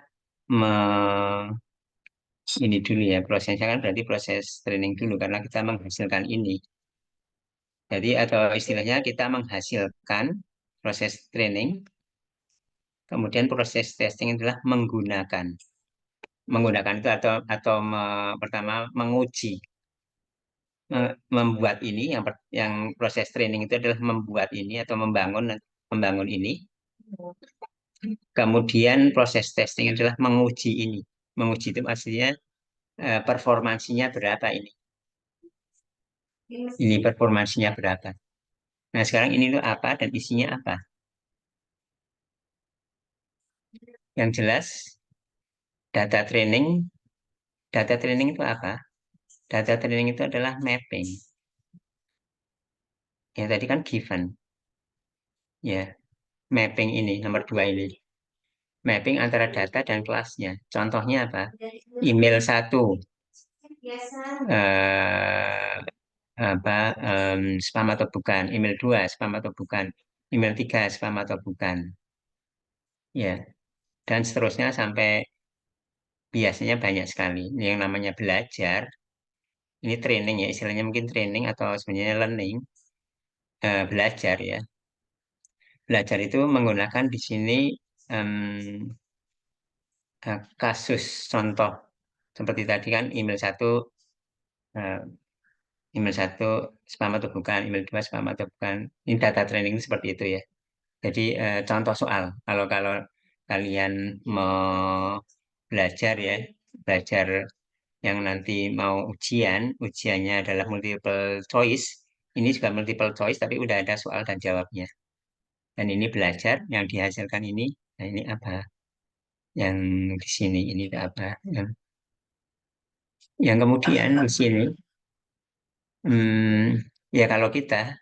ini dulu ya, prosesnya kan berarti proses training dulu karena kita menghasilkan ini. Jadi atau istilahnya kita menghasilkan proses training, kemudian proses testing adalah menggunakan itu atau pertama menguji. Membuat ini yang proses training itu adalah membuat ini atau membangun ini. Kemudian proses testing adalah menguji ini. Menguji itu maksudnya performansinya berapa ini. Ini performansinya berapa. Nah, sekarang ini tuh apa dan isinya apa? Yang jelas data training itu apa? Data training itu adalah mapping. Ya tadi kan given. Ya, mapping ini nomor 2 ini. Mapping antara data dan kelasnya. Contohnya apa? Email 1. Spam atau bukan. Email 2, spam atau bukan. email 3 spam atau bukan. Ya, dan seterusnya sampai biasanya banyak sekali. Ini yang namanya belajar, ini training ya, istilahnya mungkin training atau sebenarnya learning, belajar ya. Belajar itu menggunakan di sini kasus contoh seperti tadi kan email 1 spam atau bukan, email 2 spam atau bukan. Ini data training seperti itu ya. Jadi contoh soal kalau kalau kalian mau belajar ya, belajar yang nanti mau ujiannya adalah multiple choice. Ini juga multiple choice tapi udah ada soal dan jawabnya. Dan ini belajar yang dihasilkan ini, nah ini apa? Yang di sini ini apa? Yang kemudian di sini, ya kalau kita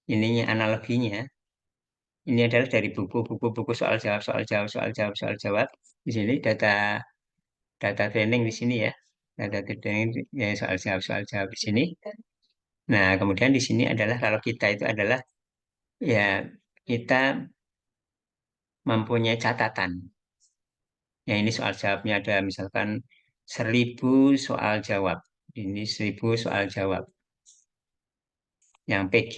ininya analoginya, ini adalah dari buku soal jawab, soal jawab, soal jawab, soal jawab. Di sini data training di sini ya, data training ya, soal jawab di sini. Nah kemudian di sini adalah kalau kita itu adalah ya kita mempunyai catatan. Ya ini soal jawabnya ada misalkan 1000 soal jawab. Ini 1000 soal jawab. Yang PG,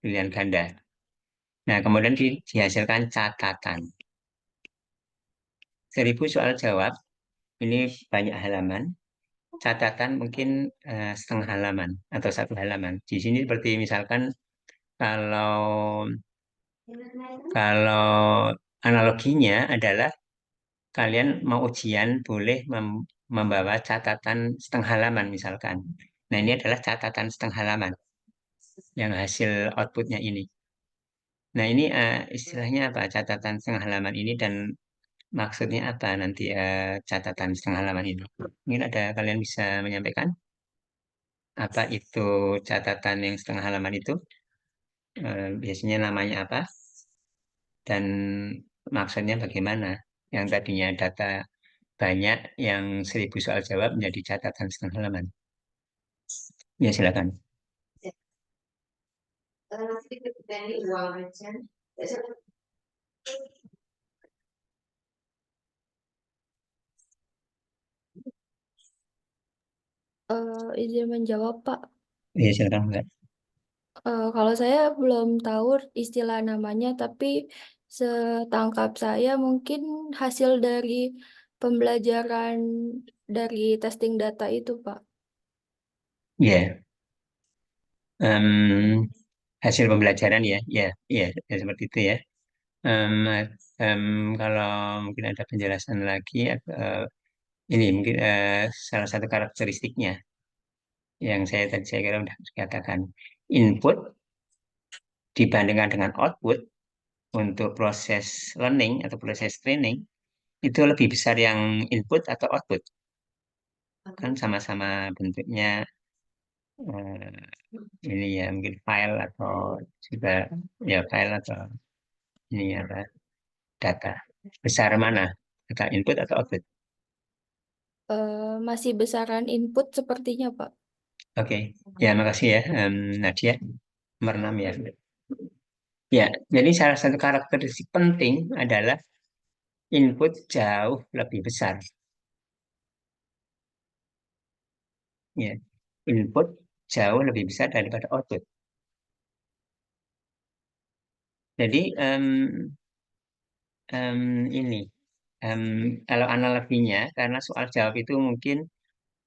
pilihan ganda. Nah, kemudian dihasilkan catatan. 1000 soal jawab, ini banyak halaman. Catatan mungkin setengah halaman atau 1 halaman. Di sini seperti misalkan kalau kalau analoginya adalah kalian mau ujian boleh membawa catatan setengah halaman misalkan. Nah, ini adalah catatan setengah halaman yang hasil outputnya ini. Nah, ini istilahnya apa? Catatan setengah halaman ini dan maksudnya apa nanti catatan setengah halaman ini? Mungkin ada kalian bisa menyampaikan apa itu catatan yang setengah halaman itu? Biasanya namanya apa? Dan maksudnya bagaimana? Yang tadinya data banyak, yang 1000 soal jawab menjadi catatan setengah halaman. Ya, silakan. Izin menjawab, Pak. Ya, silakan, Mbak. Kalau saya belum tahu istilah namanya, tapi setangkap saya mungkin hasil dari pembelajaran dari testing data itu, Pak. Ya, hasil pembelajaran ya, ya, seperti itu ya. Kalau mungkin ada penjelasan lagi, ini mungkin salah satu karakteristiknya yang saya kira sudah katakan, input dibandingkan dengan output untuk proses learning atau proses training itu lebih besar yang input atau output, kan sama-sama bentuknya ini ya mungkin file atau juga ya file atau ini apa data, besar mana, data input atau output? Masih besaran input sepertinya, Pak. Oke, ya makasih ya Nadia, nomor 6 ya. Ya, jadi salah satu karakteristik penting adalah input jauh lebih besar. Ya, input jauh lebih besar daripada output. Jadi ini kalau analoginya, karena soal jawab itu mungkin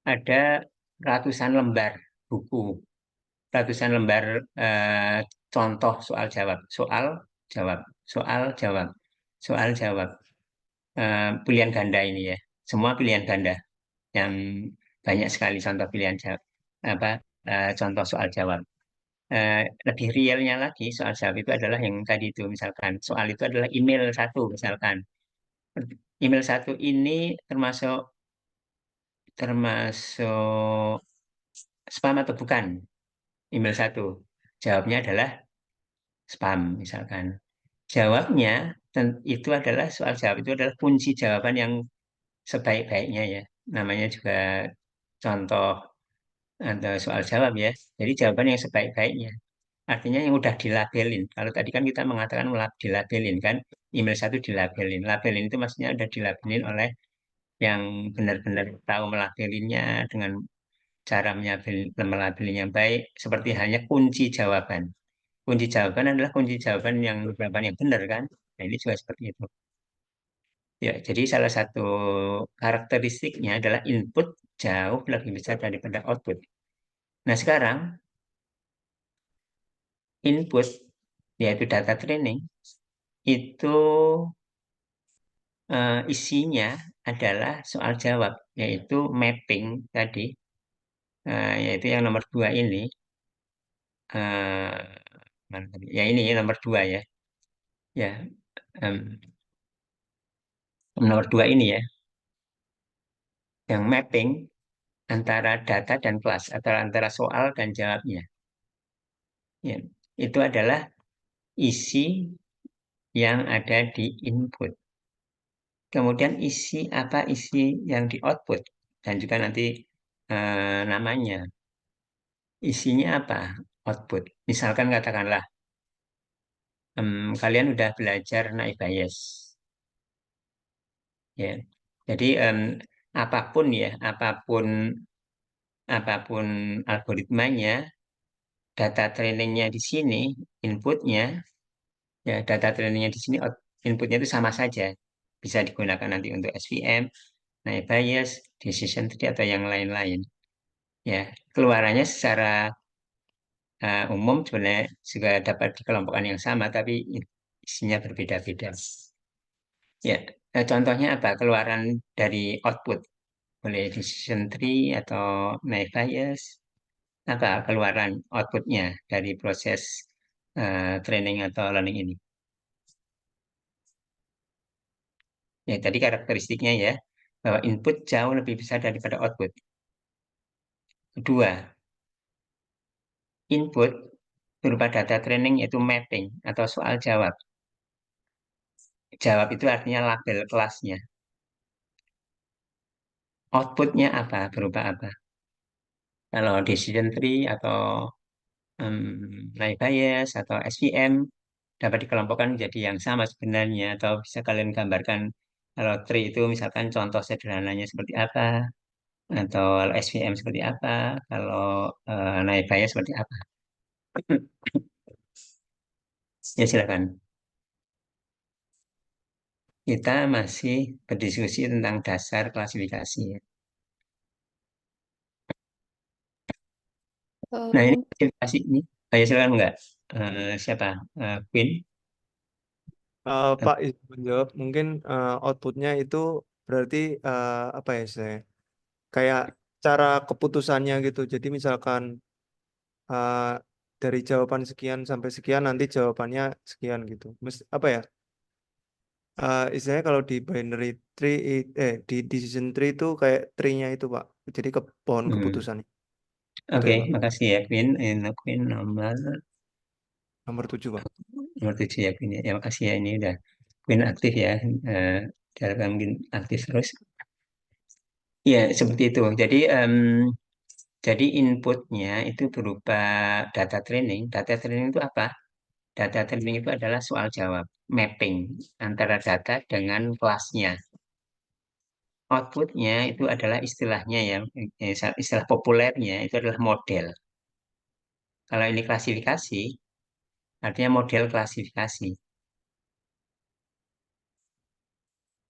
ada ratusan lembar buku, ratusan lembar contoh soal jawab, soal jawab, soal jawab, soal jawab, pilihan ganda ini ya, semua pilihan ganda yang banyak sekali contoh pilihan jawab, apa contoh soal jawab. Lebih realnya lagi soal jawab itu adalah yang tadi itu misalkan soal itu adalah email 1 misalkan. Email 1 ini termasuk termasuk spam atau bukan? Email 1. Jawabnya adalah spam misalkan. Jawabnya itu adalah soal jawab itu adalah kunci jawaban yang sebaik-baiknya ya. Namanya juga contoh atau soal jawab ya. Jadi jawaban yang sebaik-baiknya. artinya yang udah dilabelin. Kalau tadi kan kita mengatakan dilabelin kan, email 1 dilabelin. Labelin itu maksudnya udah dilabelin oleh yang benar-benar tahu melabelinnya dengan cara melabelin yang baik, seperti halnya kunci jawaban. Kunci jawaban adalah kunci jawaban yang benar kan. Nah, ini juga seperti itu. Ya, jadi salah satu karakteristiknya adalah input jauh lebih besar daripada output. Nah, sekarang input yaitu data training itu isinya adalah soal jawab, yaitu mapping tadi, yaitu yang nomor 2 ini. Mana tadi? Ya ini nomor 2 ya. Ya, nomor 2 ini ya, yang mapping antara data dan kelas atau antara soal dan jawabnya. Ya, itu adalah isi yang ada di input. Kemudian isi yang di output dan juga nanti namanya. Isinya apa? Output. Misalkan katakanlah kalian udah belajar naik bias. Ya. Jadi apapun algoritmanya, data trainingnya di sini, inputnya, ya data trainingnya di sini, inputnya itu sama saja. Bisa digunakan nanti untuk SVM, naik bias, decision tree atau yang lain-lain. Ya, keluarannya secara umum sebenarnya juga dapat dikelompokkan yang sama, tapi isinya berbeda-beda. Ya, contohnya apa? Keluaran dari output, boleh decision tree atau naik bias. Apa keluaran outputnya dari proses training atau learning ini? Ya, tadi karakteristiknya ya, bahwa input jauh lebih besar daripada output. Kedua, input berupa data training yaitu mapping atau soal jawab. Jawab itu artinya label kelasnya. Outputnya apa? Berupa apa? Kalau decision tree atau naik bias atau SVM dapat dikelompokkan menjadi yang sama sebenarnya, atau bisa kalian gambarkan kalau tree itu misalkan contoh sederhananya seperti apa, atau kalau SVM seperti apa, kalau naik bias seperti apa. Ya silakan. Kita masih berdiskusi tentang dasar klasifikasi ya. Nah ini klasifikasi ini, ayo silakan enggak? Siapa? Queen? Pak izin menjawab, mungkin outputnya itu berarti apa ya saya? Kayak cara keputusannya gitu. Jadi misalkan eh, dari jawaban sekian sampai sekian nanti jawabannya sekian gitu. Apa ya? Istilahnya kalau di binary tree, di decision tree itu kayak tree-nya itu Pak. Jadi ke pohon keputusannya. Itu Oke, ya Pak. makasih ya Queen. Queen nomor Nomor 7 Pak. nomor 7 ya Queen ya. Ya makasih ya, ini udah Queen aktif ya. Dalam mungkin aktif terus. Ya seperti itu. Jadi inputnya itu berupa data training. Data training itu apa? Data training itu adalah soal jawab, mapping antara data dengan kelasnya. Outputnya itu adalah istilahnya ya, istilah populernya itu adalah model. Kalau ini klasifikasi, artinya model klasifikasi.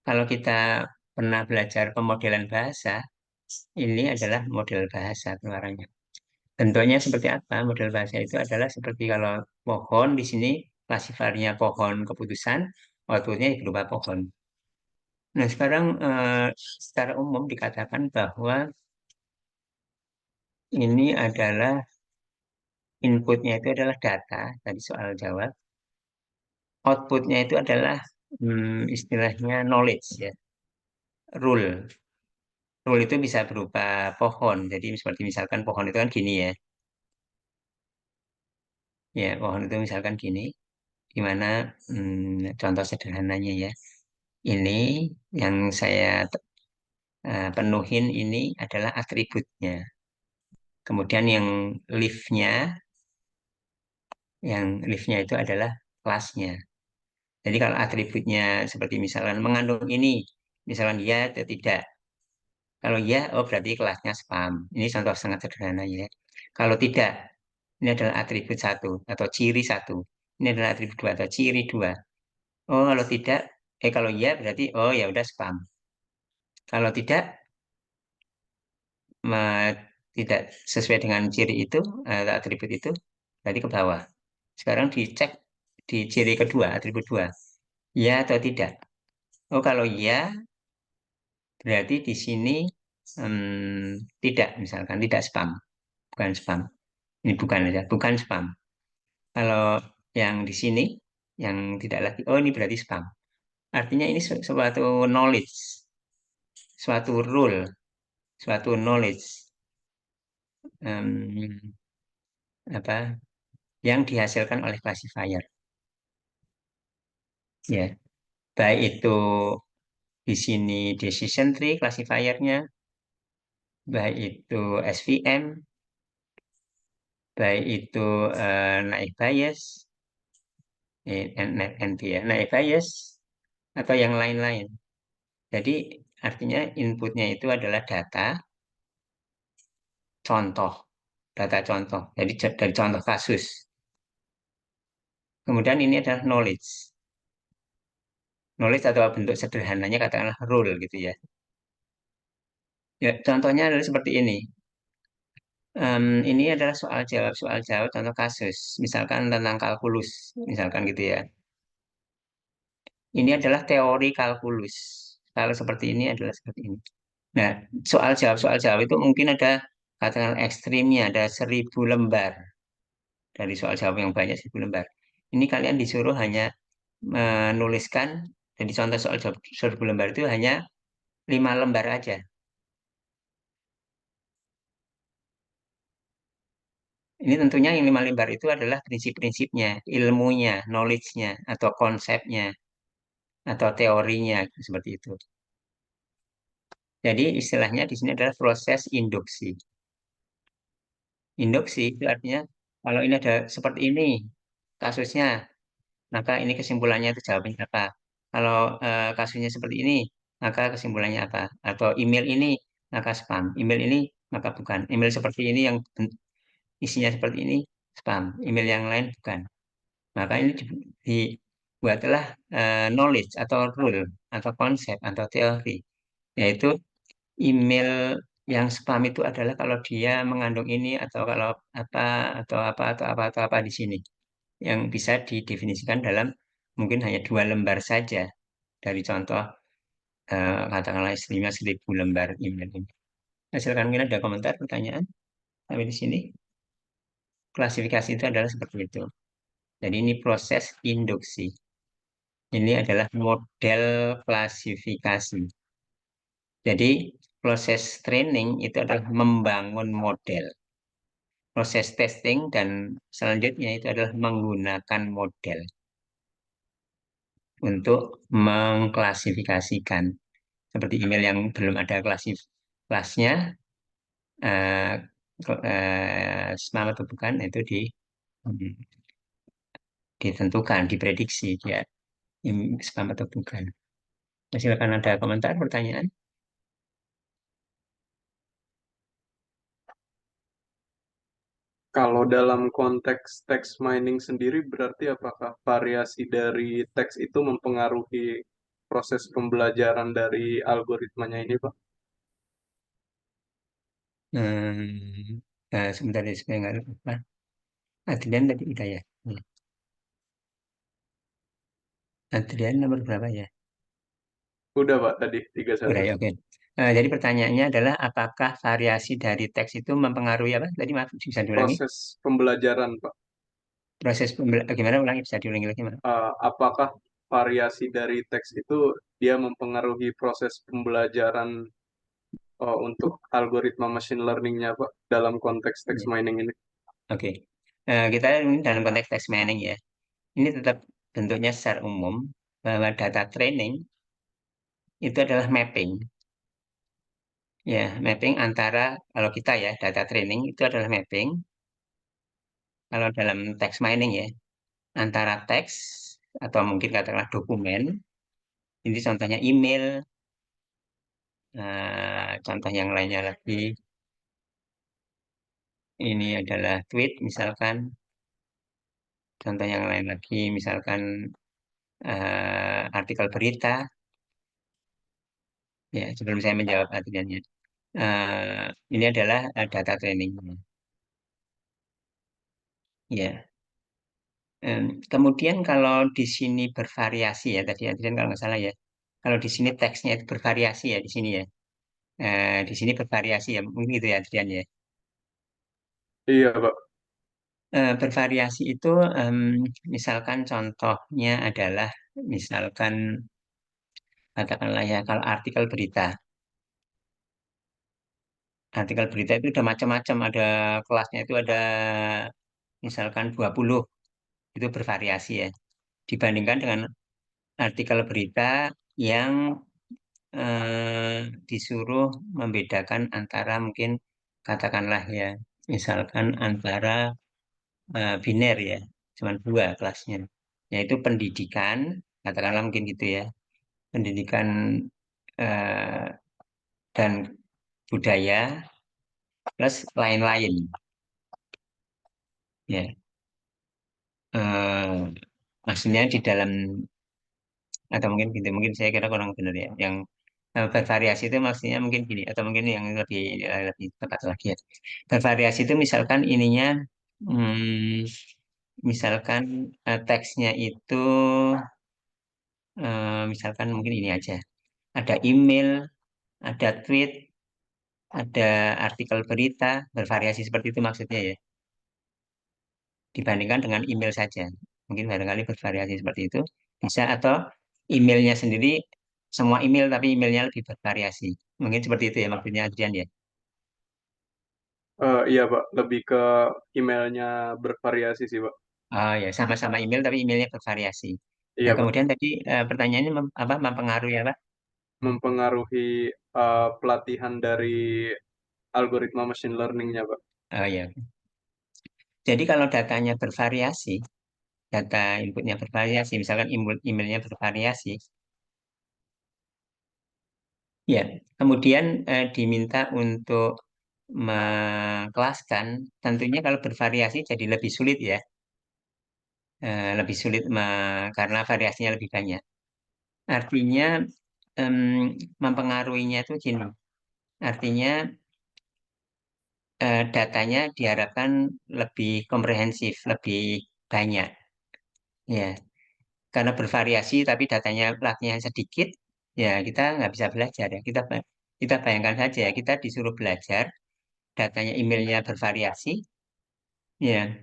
Kalau kita pernah belajar pemodelan bahasa, ini adalah model bahasa keluarannya. Bentuknya seperti apa? Model bahasa itu adalah seperti kalau pohon di sini klasifiernya pohon keputusan, outputnya berupa pohon. Nah, sekarang secara umum dikatakan bahwa ini adalah inputnya itu adalah data, tadi soal jawab. Outputnya itu adalah istilahnya knowledge ya, rule. Rule itu bisa berupa pohon. Jadi seperti misalkan pohon itu kan gini ya. Ya, pohon itu misalkan gini. Gimana contoh sederhananya ya. Ini yang saya penuhin ini adalah atributnya. Kemudian yang leaf-nya Yang liftnya itu adalah kelasnya. Jadi kalau atributnya seperti misalkan mengandung ini, misalkan ya atau tidak. Kalau ya, oh berarti kelasnya spam. Ini contoh sangat sederhana ya. Kalau tidak, ini adalah atribut 1 atau ciri 1. Ini adalah atribut 2 atau ciri 2. Oh, kalau tidak, kalau ya berarti oh ya udah spam. Kalau tidak, tidak sesuai dengan ciri itu, atau atribut itu, berarti ke bawah. Sekarang dicek di ciri kedua, atribut 2. Ya atau tidak? Oh, kalau ya, berarti di sini tidak, misalkan tidak spam. Bukan spam. Ini bukan aja, bukan spam. Kalau yang di sini, yang tidak lagi, oh ini berarti spam. Artinya ini suatu knowledge, suatu rule, suatu knowledge apa yang dihasilkan oleh classifier. Ya, baik itu di sini decision tree classifiernya, baik itu SVM, baik itu naive bias, NP ya, naive bias atau yang lain-lain. Jadi artinya inputnya itu adalah data contoh, Jadi dari contoh kasus. Kemudian ini adalah knowledge. Knowledge atau bentuk sederhananya katakanlah rule gitu ya. Ya, contohnya adalah seperti ini. Ini adalah soal jawab contoh kasus, misalkan tentang kalkulus, misalkan gitu ya. Ini adalah teori kalkulus. Kalau seperti ini adalah seperti ini. Nah, soal jawab itu mungkin ada katakan ekstrimnya, ada 1000 lembar. Dari soal jawab yang banyak 1000 lembar. Ini kalian disuruh hanya menuliskan, jadi contoh soal jawab 1000 lembar itu hanya 5 lembar aja. Ini tentunya yang 5 lembar itu adalah prinsip-prinsipnya, ilmunya, knowledge-nya, atau konsepnya, atau teorinya, seperti itu. Jadi istilahnya di sini adalah proses induksi. Induksi itu artinya kalau ini ada seperti ini kasusnya, maka ini kesimpulannya itu jawabannya apa. Kalau kasusnya seperti ini, maka kesimpulannya apa. Atau email ini, maka spam. Email ini, maka bukan. Email seperti ini yang isinya seperti ini, spam. Email yang lain, bukan. Maka ini dibuatlah knowledge atau rule atau konsep atau teori, yaitu email yang spam itu adalah kalau dia mengandung ini atau kalau apa atau apa atau apa atau apa di sini yang bisa didefinisikan dalam mungkin hanya 2 lembar saja dari contoh katakanlah istrinya 1000 lembar email ini. Nah, silakan mungkin ada komentar, pertanyaan sampai di sini. Klasifikasi itu adalah seperti itu. Jadi ini proses induksi. Ini adalah model klasifikasi. Jadi proses training itu adalah membangun model. Proses testing dan selanjutnya itu adalah menggunakan model untuk mengklasifikasikan. Seperti email yang belum ada kelasnya, spam atau bukan, itu ditentukan, diprediksi dia spam atau bukan. Silakan ada komentar, pertanyaan. Kalau dalam konteks text mining sendiri, berarti apakah variasi dari teks itu mempengaruhi proses pembelajaran dari algoritmanya ini, Pak? Sebentar ya, supaya nggak lupa. Adrian tadi udah ya. Adrian nomor berapa ya? Udah, Pak, tadi 31. Udah ya, oke. Jadi pertanyaannya adalah apakah variasi dari teks itu mempengaruhi apa? Tadi maaf, bisa diulangi? Proses pembelajaran, Pak. Gimana ulangi? Bisa diulangi lagi, Mas? Apakah variasi dari teks itu dia mempengaruhi proses pembelajaran untuk algoritma machine learning-nya, Pak, dalam konteks text mining ini? Oke. Kita dalam konteks text mining ya. Ini tetap bentuknya secara umum bahwa data training itu adalah mapping. Ya, mapping antara kalau kita ya data training itu adalah mapping kalau dalam text mining ya, antara teks atau mungkin katakanlah dokumen, ini contohnya email, contoh yang lainnya lagi, ini adalah tweet misalkan, contoh yang lain lagi misalkan artikel berita, ya sebelum saya menjawab artikelnya. Ini adalah data training. Ya. Kemudian kalau di sini bervariasi ya tadi Adrian kalau nggak salah ya. Kalau di sini teksnya itu bervariasi ya di sini ya. Di sini bervariasi ya mungkin gitu ya Adrian ya. Iya, Pak. Bervariasi itu misalkan contohnya adalah misalkan katakanlah ya kalau artikel berita. Artikel berita itu udah macam-macam, ada kelasnya itu ada misalkan 20 itu bervariasi ya. Dibandingkan dengan artikel berita yang disuruh membedakan antara mungkin katakanlah ya, misalkan antara biner ya, cuma dua kelasnya, yaitu pendidikan, katakanlah mungkin gitu ya, pendidikan eh, dan budaya plus lain-lain, ya. Maksudnya di dalam atau mungkin gitu, mungkin saya kira kurang benar ya, yang bervariasi itu maksudnya mungkin gini atau mungkin yang lebih tepat lagi ya. Bervariasi itu misalkan ininya misalkan teksnya itu misalkan mungkin ini aja. Ada email, ada tweet, ada artikel berita, bervariasi seperti itu maksudnya ya. Dibandingkan dengan email saja. Mungkin barangkali bervariasi seperti itu bisa atau emailnya sendiri semua email tapi emailnya lebih bervariasi. Mungkin seperti itu ya maksudnya Adrian ya. Iya, Pak. Lebih ke emailnya bervariasi sih, Pak. Oh ya, sama-sama email tapi emailnya bervariasi. Nah, Iya, Pak. kemudian tadi pertanyaannya apa mempengaruhi apa? Mempengaruhi pelatihan dari algoritma machine learning-nya, Pak. Oh ya. Jadi kalau datanya bervariasi, data inputnya bervariasi, misalkan emailnya bervariasi, ya, kemudian diminta untuk mengkelaskan, tentunya kalau bervariasi jadi lebih sulit ya. Lebih sulit karena variasinya lebih banyak. Artinya em, mempengaruhinya itu gini. Artinya datanya diharapkan lebih komprehensif, lebih banyak. Ya, karena bervariasi tapi datanya platnya sedikit, ya kita nggak bisa belajar ya. Kita bayangkan saja ya, kita disuruh belajar, datanya emailnya bervariasi, ya.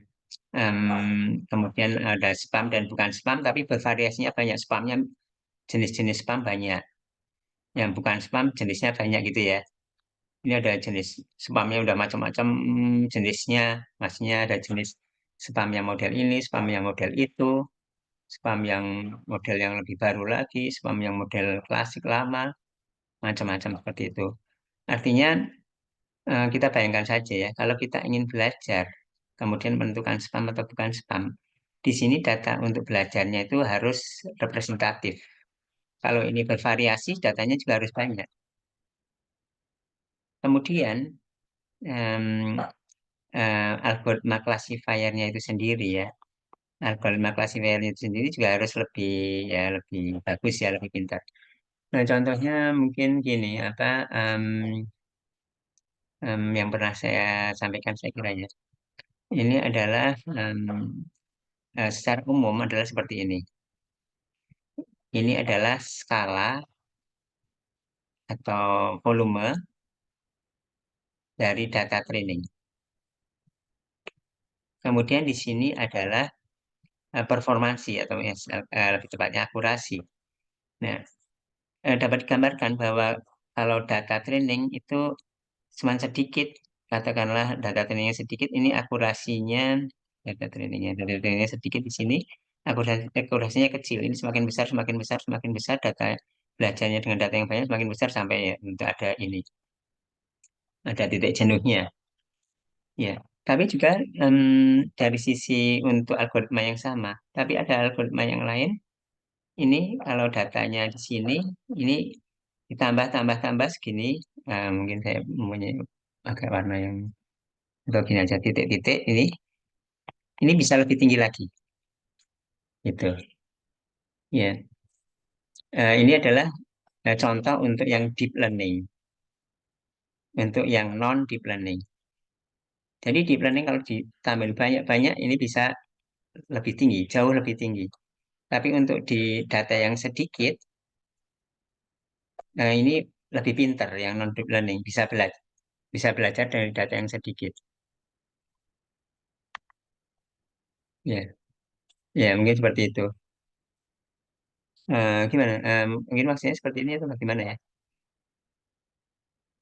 Kemudian ada spam dan bukan spam, tapi bervariasinya banyak spamnya, jenis-jenis spam banyak. Yang bukan spam jenisnya banyak gitu ya. Ini ada jenis spamnya udah macam-macam jenisnya, maksudnya ada jenis spam yang model ini, spam yang model itu, spam yang model yang lebih baru lagi, spam yang model klasik lama, macam-macam seperti itu. Artinya kita bayangkan saja ya, kalau kita ingin belajar, kemudian menentukan spam atau bukan spam, di sini data untuk belajarnya itu harus representatif. Kalau ini bervariasi, datanya juga harus banyak. Kemudian algoritma classifiernya itu sendiri ya, algoritma classifiernya itu sendiri juga harus lebih ya lebih bagus ya, lebih pintar. Nah, contohnya mungkin gini apa yang pernah saya sampaikan saya kiranya. Ini adalah secara umum adalah seperti ini. Ini adalah skala atau volume dari data training. Kemudian di sini adalah performansi atau lebih tepatnya akurasi. Nah, dapat digambarkan bahwa kalau data training itu cuma sedikit, katakanlah data trainingnya sedikit, ini data trainingnya sedikit di sini, akurasinya kecil. Ini semakin besar, semakin besar, semakin besar data belajarnya dengan data yang banyak semakin besar sampai ya, untuk ada ini, ada titik jenuhnya. Ya, Tapi juga dari sisi untuk algoritma yang sama, tapi ada algoritma yang lain. Ini kalau datanya di sini, ini ditambah tambah tambah segini. Mungkin saya mempunyai agak warna yang atau gini aja titik-titik ini bisa lebih tinggi lagi. Gitu. Ya. Ini adalah contoh untuk yang deep learning. Untuk yang non deep learning. Jadi deep learning kalau ditambah banyak-banyak ini bisa lebih tinggi, jauh lebih tinggi. Tapi untuk di data yang sedikit, ini lebih pintar yang non deep learning, bisa belajar dari data yang sedikit. Ya, ya mungkin seperti itu. Gimana? Mungkin maksudnya seperti ini atau bagaimana ya?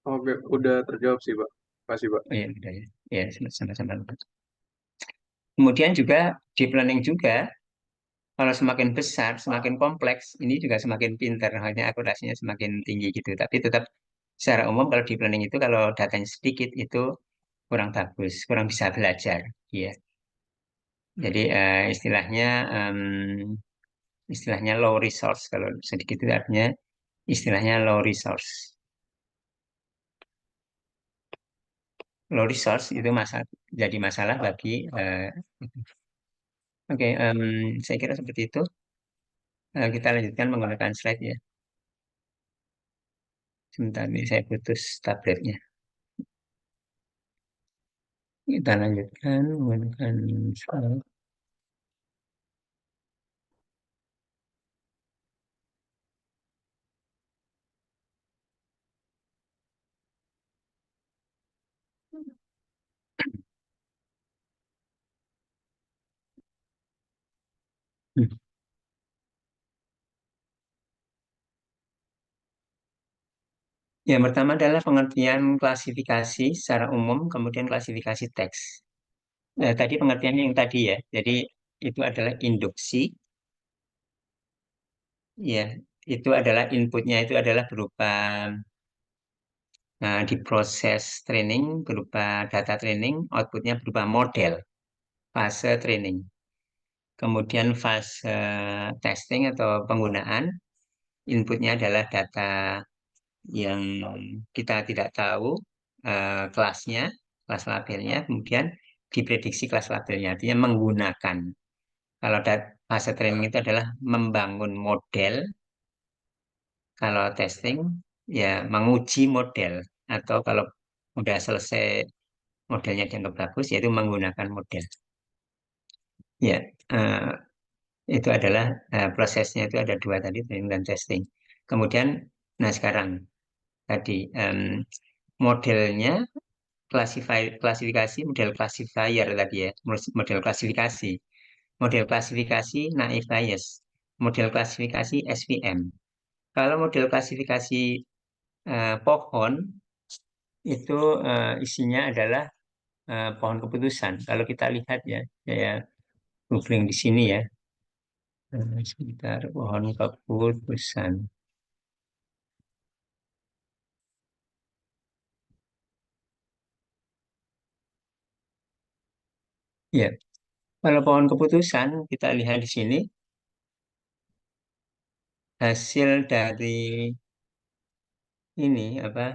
Oke, udah terjawab sih, Pak. Makasih, Pak. Oh ya, udah ya. Ya, sama-sama. Kemudian juga deep learning juga, kalau semakin besar, semakin kompleks, ini juga semakin pintar, hanya akurasinya semakin tinggi gitu. Tapi tetap secara umum kalau deep learning itu kalau datanya sedikit itu kurang bagus, kurang bisa belajar. Ya. Jadi istilahnya low resource. Kalau sedikit itu artinya istilahnya low resource. Low resource itu jadi masalah bagi Oke, saya kira seperti itu. Kita lanjutkan menggunakan slide ya. Sebentar nih saya putus tabletnya. Kita lanjutkan menggunakan slide. Hmm. Yang pertama adalah pengertian klasifikasi secara umum, kemudian klasifikasi teks. Tadi pengertiannya yang tadi ya. Jadi itu adalah induksi. Ya, itu adalah inputnya itu adalah berupa di proses training berupa data training, outputnya berupa model fase training. Kemudian fase testing atau penggunaan, inputnya adalah data yang kita tidak tahu kelasnya, kelas labelnya, kemudian diprediksi kelas labelnya, artinya menggunakan. Kalau fase training itu adalah membangun model, kalau testing ya menguji model, atau kalau udah selesai modelnya dianggap bagus, yaitu menggunakan model. Ya, itu adalah prosesnya itu ada dua tadi, training dan testing. Kemudian, nah sekarang tadi modelnya klasifikasi model classifier tadi ya, model klasifikasi, naive Bayes, model klasifikasi SVM. Kalau model klasifikasi pohon itu isinya adalah pohon keputusan. Kalau kita lihat ya, saya googling di sini ya, sebentar, pohon keputusan. Ya, kalau pohon keputusan kita lihat di sini hasil dari ini apa?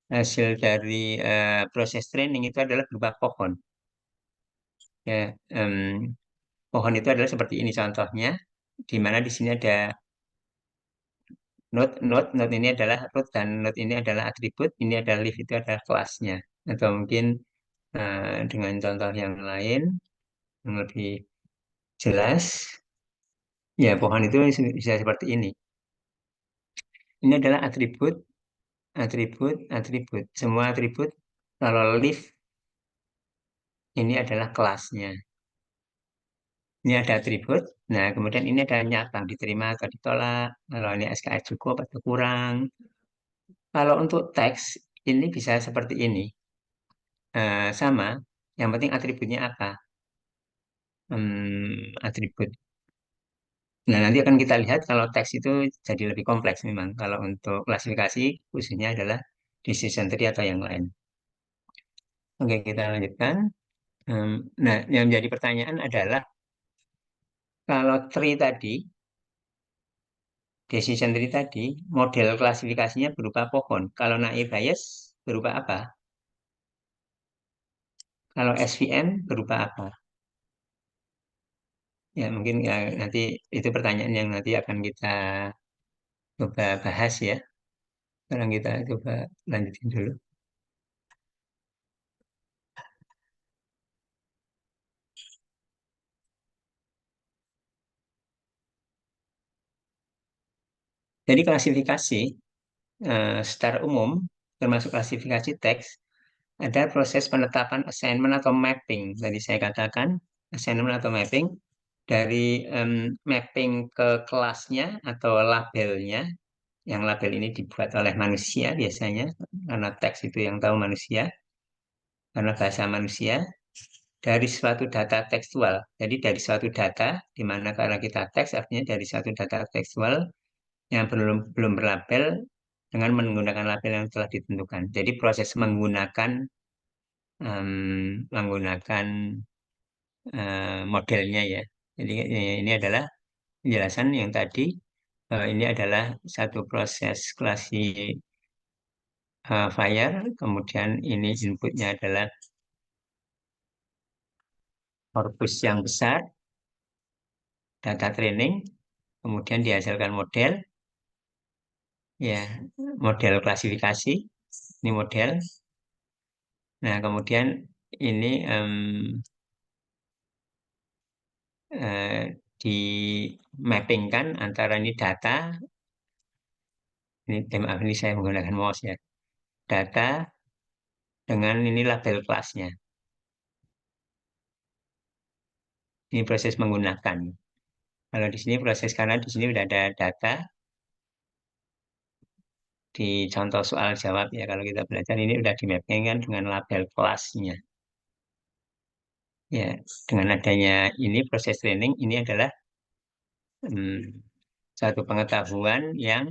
Hasil dari proses training itu adalah berupa pohon. Ya, pohon itu adalah seperti ini contohnya, di mana di sini ada node ini adalah root dan node ini adalah atribut, ini adalah leaf itu adalah kelasnya. Atau mungkin dengan contoh yang lain yang lebih jelas, ya pohon itu bisa seperti ini. Ini adalah atribut, atribut. Semua atribut, kalau leaf ini adalah kelasnya. Ini ada atribut. Nah, kemudian ini ada nyata, diterima atau ditolak. Kalau ini SKS cukup atau kurang. Kalau untuk teks, ini bisa seperti ini. Sama, yang penting atributnya apa? Atribut. Nah, nanti akan kita lihat kalau teks itu jadi lebih kompleks memang. Kalau untuk klasifikasi, khususnya adalah decision tree atau yang lain. Oke, kita lanjutkan. Nah, yang menjadi pertanyaan adalah kalau tree tadi, decision tree tadi, model klasifikasinya berupa pohon. Kalau naive Bayes berupa apa? Kalau SVM berupa apa? Ya, mungkin ya, nanti itu pertanyaan yang nanti akan kita coba bahas ya. Sekarang kita coba lanjutin dulu. Jadi klasifikasi secara umum, termasuk klasifikasi teks, ada proses penetapan assignment atau mapping. Tadi saya katakan assignment atau mapping dari mapping ke kelasnya atau labelnya. Yang label ini dibuat oleh manusia biasanya, karena teks itu yang tahu manusia, karena bahasa manusia, dari suatu data tekstual. Jadi dari suatu data, di mana karena kita teks, artinya dari suatu data tekstual yang belum berlabel dengan menggunakan label yang telah ditentukan. Jadi proses menggunakan modelnya ya. Jadi ini adalah penjelasan yang tadi. Ini adalah satu proses classifier, kemudian ini inputnya adalah corpus yang besar, data training, kemudian dihasilkan model, ya model klasifikasi, ini model. Nah kemudian ini di mappingkan antara ini data, ini saya menggunakan mouse ya, data dengan ini label kelasnya. Ini proses menggunakan. Kalau di sini proses, karena di sini sudah ada data di contoh soal jawab ya, kalau kita belajar ini sudah di mapping kan dengan label kelasnya. Ya, dengan adanya ini proses training, ini adalah satu pengetahuan yang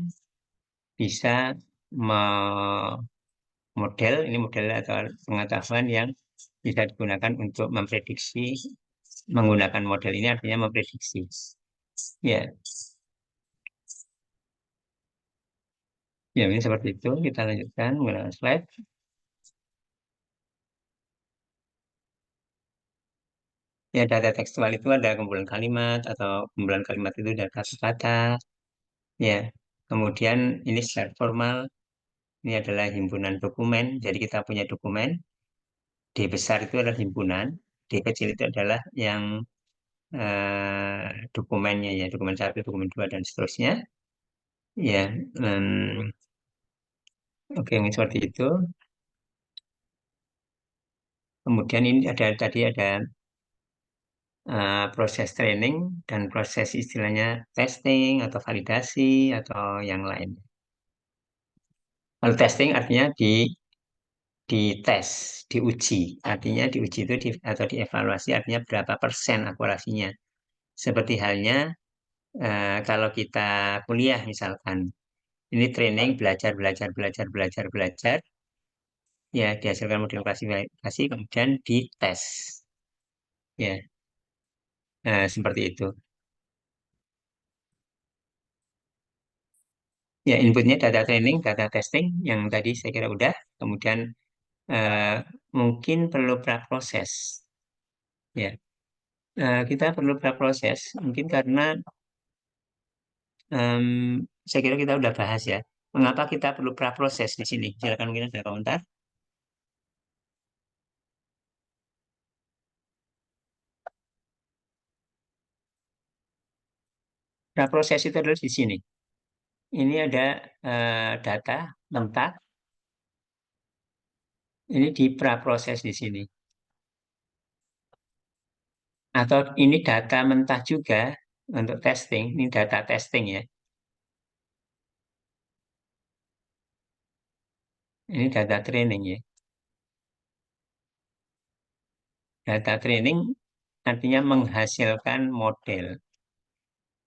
bisa model, ini model atau pengetahuan yang bisa digunakan untuk memprediksi. Menggunakan model ini artinya memprediksi. Ya, ya ini seperti itu. Kita lanjutkan menggunakan slide. Ya, data tekstual itu ada kumpulan kalimat atau kumpulan kalimat itu ada kata-kata. Ya, kemudian ini secara formal. Ini adalah himpunan dokumen. Jadi kita punya dokumen. D besar itu adalah himpunan. D kecil itu adalah yang dokumennya ya, dokumen 1, dokumen 2 dan seterusnya. Ya, oke, ini seperti itu. Kemudian ini tadi ada proses training dan proses istilahnya testing atau validasi atau yang lain. Kalau testing artinya dites, diuji. Artinya diuji itu atau dievaluasi artinya berapa persen akurasinya. Seperti halnya kalau kita kuliah misalkan, ini training belajar, ya dihasilkan model klasifikasi kemudian dites. Ya, seperti itu. Ya, inputnya data training, data testing, yang tadi saya kira udah. Kemudian mungkin perlu praproses. Ya, kita perlu praproses, mungkin karena saya kira kita udah bahas ya. Mengapa kita perlu praproses di sini? Silakan mungkin ada komentar. Praproses itu adalah di sini. Ini ada data mentah. Ini dipraproses di sini. Atau ini data mentah juga untuk testing. Ini data testing ya. Ini data training ya. Data training artinya menghasilkan model.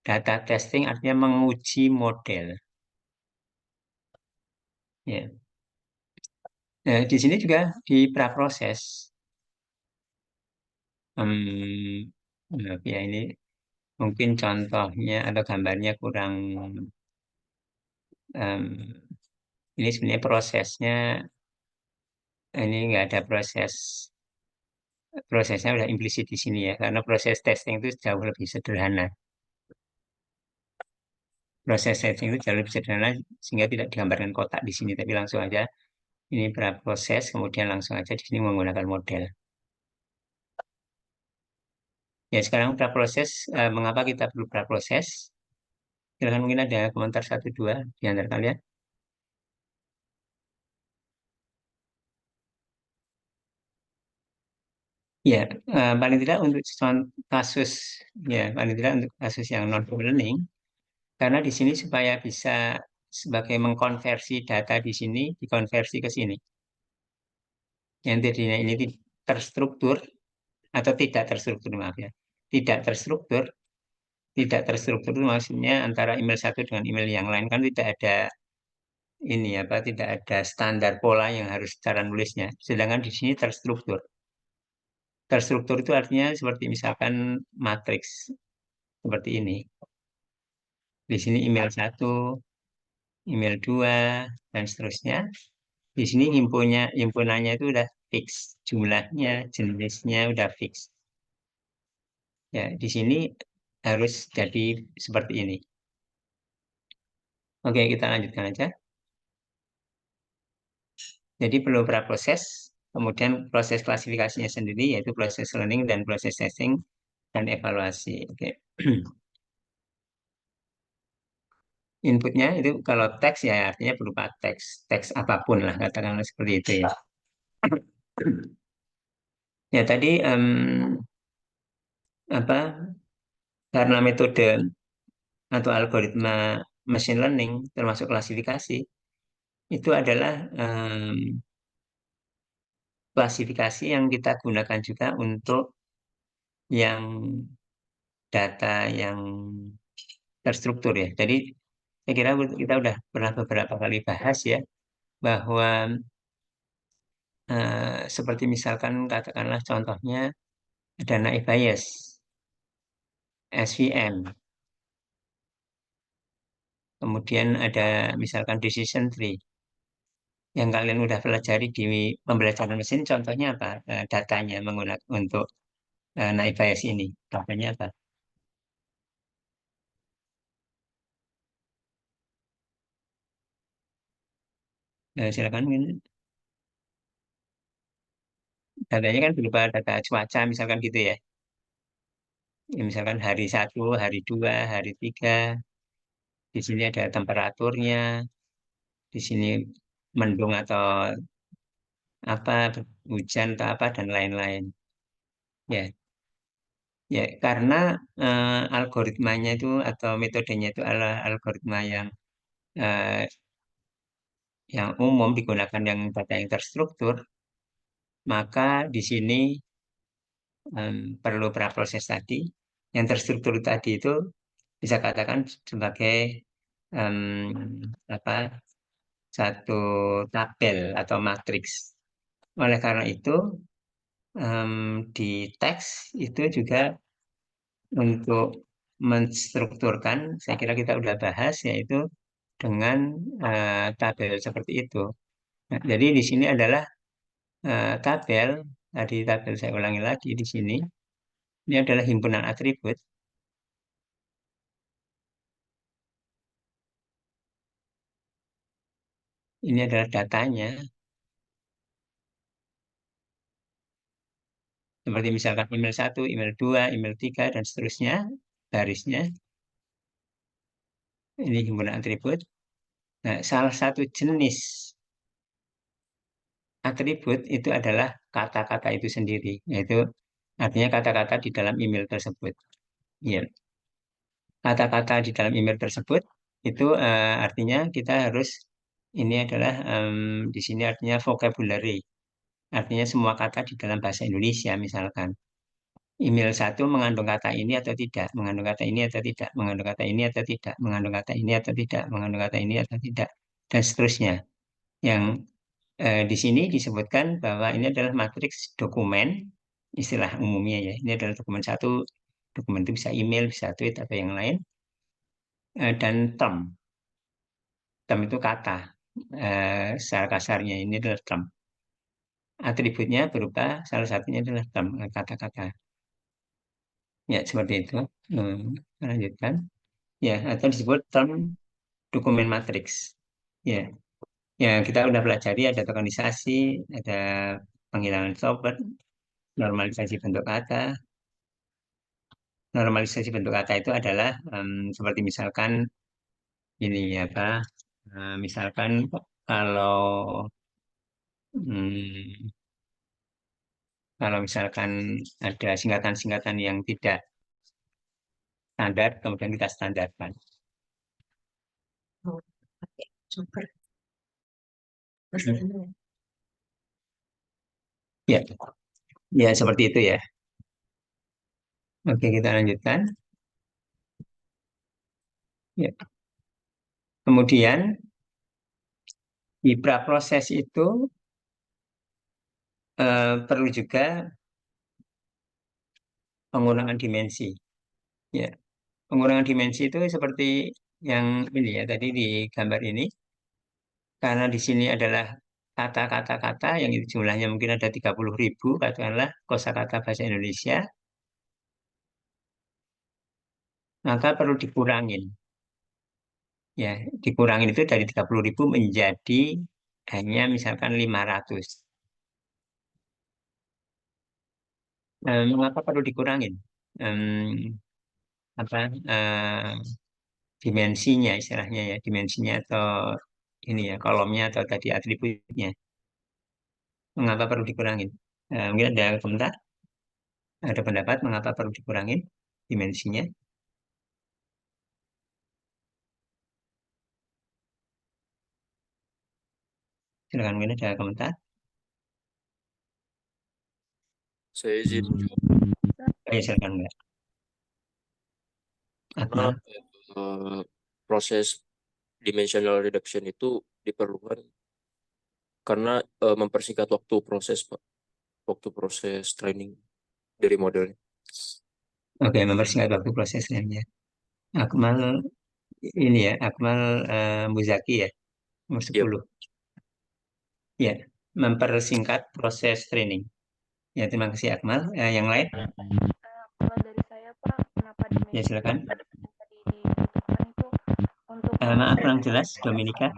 Data testing artinya menguji model. Ya. Di sini juga di praproses. Ya ini mungkin contohnya atau gambarnya kurang. Ini sebenarnya prosesnya ini nggak ada prosesnya udah implisit di sini ya, karena proses testing itu jauh lebih sederhana. Proses testing itu jauh lebih sederhana sehingga tidak digambarkan kotak di sini, tapi langsung aja ini praproses, kemudian langsung aja di sini menggunakan model. Ya sekarang praproses, mengapa kita perlu praproses? Silahkan mungkin ada komentar 1-2 di antara kalian. Ya, paling tidak untuk kasus ya paling tidak untuk kasus yang non learning, karena di sini supaya bisa sebagai mengkonversi data di sini dikonversi ke sini. Yang tadinya ini terstruktur atau tidak terstruktur, maaf ya. Tidak terstruktur itu maksudnya antara email satu dengan email yang lain kan tidak ada ini apa tidak ada standar pola yang harus cara nulisnya. Sedangkan di sini terstruktur. Terstruktur itu artinya seperti misalkan matriks seperti ini. Di sini email 1, email 2, dan seterusnya. Di sini himpunannya itu udah fix. Jumlahnya, jenisnya udah fix. Ya, di sini harus jadi seperti ini. Oke, kita lanjutkan aja. Jadi perlu praproses, kemudian proses klasifikasinya sendiri, yaitu proses learning dan proses testing dan evaluasi. Oke. Inputnya itu kalau teks ya artinya berupa teks apapun lah, katakanlah seperti itu ya. Ya tadi apa karena metode atau algoritma machine learning termasuk klasifikasi itu adalah klasifikasi yang kita gunakan juga untuk yang data yang terstruktur ya. Jadi saya kira kita udah pernah beberapa kali bahas ya bahwa seperti misalkan katakanlah contohnya ada naive Bayes, SVM, kemudian ada misalkan decision tree yang kalian udah pelajari di pembelajaran mesin. Contohnya apa? Datanya menggunakan untuk naive Bayes ini, datanya apa? Silakan mungkin. Datanya kan berupa data cuaca misalkan gitu ya. Ya, misalkan hari 1, hari 2, hari 3. Di sini ada temperaturnya, di sini mendung atau apa, hujan atau apa dan lain-lain. Ya, ya karena algoritmanya itu atau metodenya itu adalah algoritma eh, yang umum digunakan yang data yang terstruktur, maka di sini perlu praproses tadi. Yang terstruktur tadi itu bisa katakan sebagai apa satu tabel atau matriks. Oleh karena itu di teks itu juga untuk menstrukturkan, saya kira kita udah bahas yaitu dengan tabel seperti itu. Nah, jadi di sini adalah tabel, tadi tabel saya ulangi lagi di sini. Ini adalah himpunan atribut. Ini adalah datanya. Seperti misalkan email 1, email 2, email 3, dan seterusnya, garisnya. Ini himpunan atribut. Nah, salah satu jenis atribut itu adalah kata-kata itu sendiri, yaitu artinya kata-kata di dalam email tersebut. Ya. Kata-kata di dalam email tersebut itu artinya kita harus ini adalah di sini artinya vocabulary. Artinya semua kata di dalam bahasa Indonesia misalkan. Email 1 mengandung kata ini atau tidak, mengandung kata ini atau tidak, mengandung kata ini atau tidak, mengandung kata ini atau tidak, mengandung kata ini atau tidak, dan seterusnya. Yang Di sini disebutkan bahwa ini adalah matriks dokumen, istilah umumnya ya. Ini adalah dokumen satu, dokumen itu bisa email, bisa tweet atau yang lain, dan term. Term itu kata. Secara kasarnya ini adalah term. Atributnya berupa salah satunya adalah term, kata-kata. Ya, seperti itu. Lanjutkan. Ya, atau disebut term dokumen matriks. Ya, ya kita udah pelajari ada tokenisasi, ada penghilangan stopword, normalisasi bentuk kata. Normalisasi bentuk kata itu adalah seperti misalkan ini apa? Misalkan kalau hmm, kalau misalkan ada singkatan-singkatan yang tidak standar, kemudian kita standarkan. Oh, oke, super. Ya, ya seperti itu ya. Oke, kita lanjutkan. Ya. Kemudian di praproses itu perlu juga pengurangan dimensi. Ya, pengurangan dimensi itu seperti yang ini ya tadi di gambar ini. Karena di sini adalah kata-kata yang itu jumlahnya mungkin ada 30.000, katakanlah kosakata bahasa Indonesia, maka perlu dikurangin. Ya, dikurangin itu dari 30.000 menjadi hanya misalkan 500. Mengapa perlu dikurangin? Apa dimensinya istilahnya ya, dimensinya atau ini ya kolomnya atau tadi atributnya. Mengapa perlu dikurangin? Mungkin ada komentar, ada pendapat mengapa perlu dikurangin dimensinya? Silakan mungkin ada komentar. Saya izin menjawab. Silakan Mbak. Karena Akmal. Proses dimensional reduction itu diperlukan karena mempersingkat waktu proses, Pak. Waktu proses training dari modelnya. Oke, mempersingkat waktu proses lainnya. Akmal ini ya, Akmal Muzaki ya, nomor 10. Ya, mempersingkat proses training. Ya, terima kasih Akmal. Yang lain? Kalau dari saya Pak, kenapa Ya, silakan. tadi dibutuhkan itu untuk Maaf, kurang jelas, Dominika.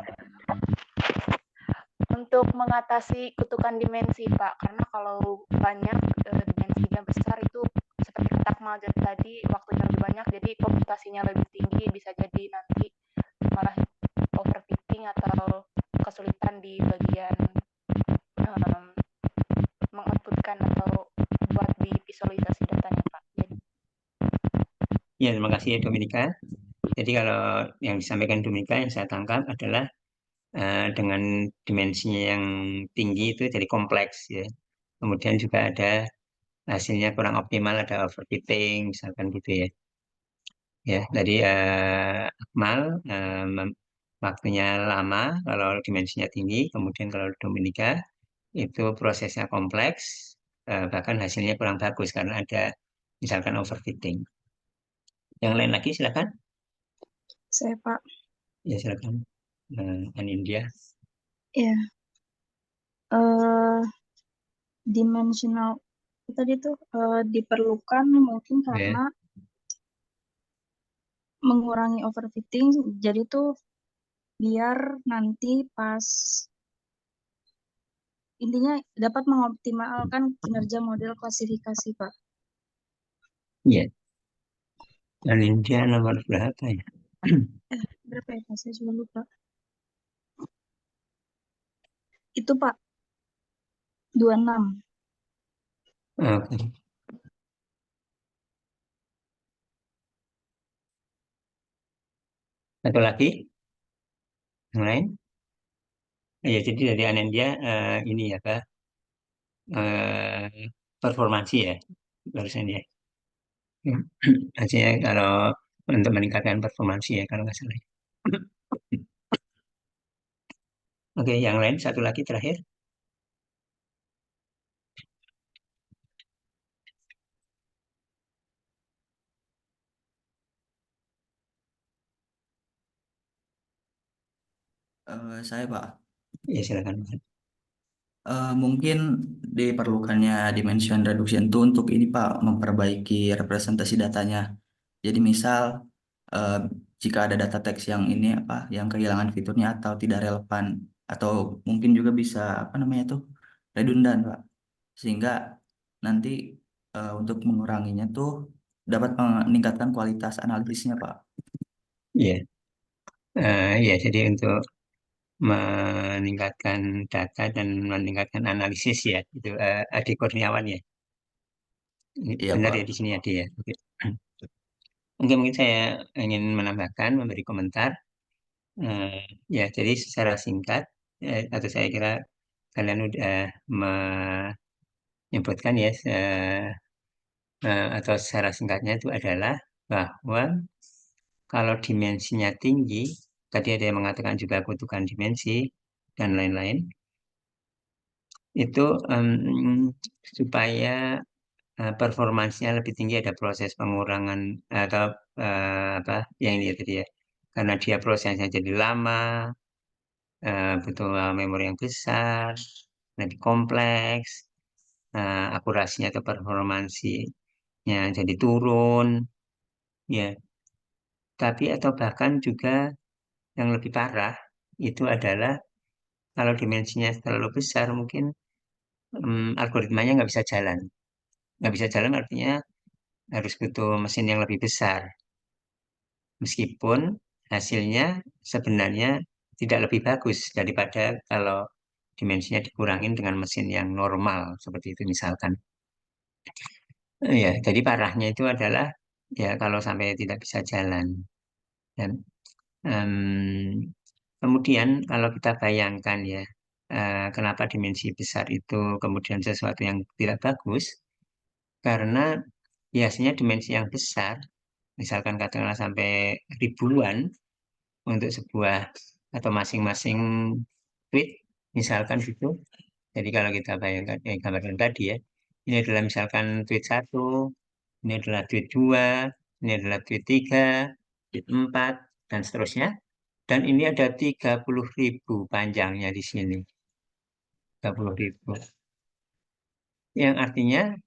untuk mengatasi kutukan dimensi Pak, karena kalau banyak dimensinya besar itu seperti kata Akmal tadi waktunya lebih banyak, jadi komputasinya lebih tinggi, bisa jadi nanti malah overfitting atau kesulitan di bagian mengoutputkan atau buat di visualisasi datanya Pak. Jadi, Ya, terima kasih ya Dominika. Jadi kalau yang disampaikan Dominika yang saya tangkap adalah dengan dimensinya yang tinggi itu jadi kompleks ya. Kemudian juga ada hasilnya kurang optimal, ada overfitting misalkan gitu ya. Ya, tadi Akmal waktunya lama kalau dimensinya tinggi, kemudian kalau Dominika itu prosesnya kompleks, bahkan hasilnya kurang bagus karena ada misalkan overfitting. Yang lain lagi silakan. Saya Pak. Ya silakan. Anindya. Ya. Dimensional tadi tuh diperlukan mungkin karena mengurangi overfitting, jadi tuh biar nanti pas intinya dapat mengoptimalkan kinerja model klasifikasi Pak. Iya. Anindya nomor berapa ya? Berapa ya Pak? Saya juga lupa. Itu Pak. 26. Oke. Satu lagi? Yang lain? Ya, jadi dari Anindya ini ya Pak. Performansi ya barusan ya. Artinya kalau untuk meningkatkan performansi ya kalau nggak salah. Oke, yang lain satu lagi terakhir. Saya Pak, Ya silakan. mungkin diperlukannya dimension reduction itu untuk ini Pak, memperbaiki representasi datanya. Jadi misal eh, jika ada data teks yang ini apa, yang kehilangan fiturnya atau tidak relevan, atau mungkin juga bisa apa namanya tuh redundan Pak, sehingga nanti untuk menguranginya tuh dapat meningkatkan kualitas analisisnya Pak. Iya. Ya, jadi untuk meningkatkan data dan meningkatkan analisis ya, itu Adi Kurniawan ya. Ini Iya benar Pak. ya di sini Adi ya. Oke. Mungkin saya ingin menambahkan, memberi komentar. Eh, ya, jadi secara singkat, atau saya kira kalian udah menyebutkan ya, atau secara singkatnya itu adalah bahwa kalau dimensinya tinggi, tadi ada yang mengatakan juga kutukan dimensi dan lain-lain, itu supaya performansnya lebih tinggi ada proses pengurangan atau apa yang ini tadi ya, karena dia prosesnya jadi lama, butuh memori yang besar, lebih kompleks, akurasinya atau performansinya jadi turun, ya. Tapi atau bahkan juga yang lebih parah itu adalah kalau dimensinya terlalu besar mungkin algoritmanya nggak bisa jalan. Nggak bisa jalan artinya harus butuh mesin yang lebih besar. Meskipun hasilnya sebenarnya tidak lebih bagus daripada kalau dimensinya dikurangin dengan mesin yang normal seperti itu misalkan. Ya, jadi parahnya itu adalah ya kalau sampai tidak bisa jalan. Dan kemudian kalau kita bayangkan ya, kenapa dimensi besar itu kemudian sesuatu yang tidak bagus, karena biasanya dimensi yang besar, misalkan katakanlah sampai ribuan untuk sebuah atau masing-masing tweet, misalkan gitu. Jadi kalau kita bayangkan, gambarkan tadi ya, ini adalah misalkan tweet 1, ini adalah tweet 2, ini adalah tweet 3, tweet 4, dan seterusnya. Dan ini ada 30.000 panjangnya di sini. 30.000. Yang artinya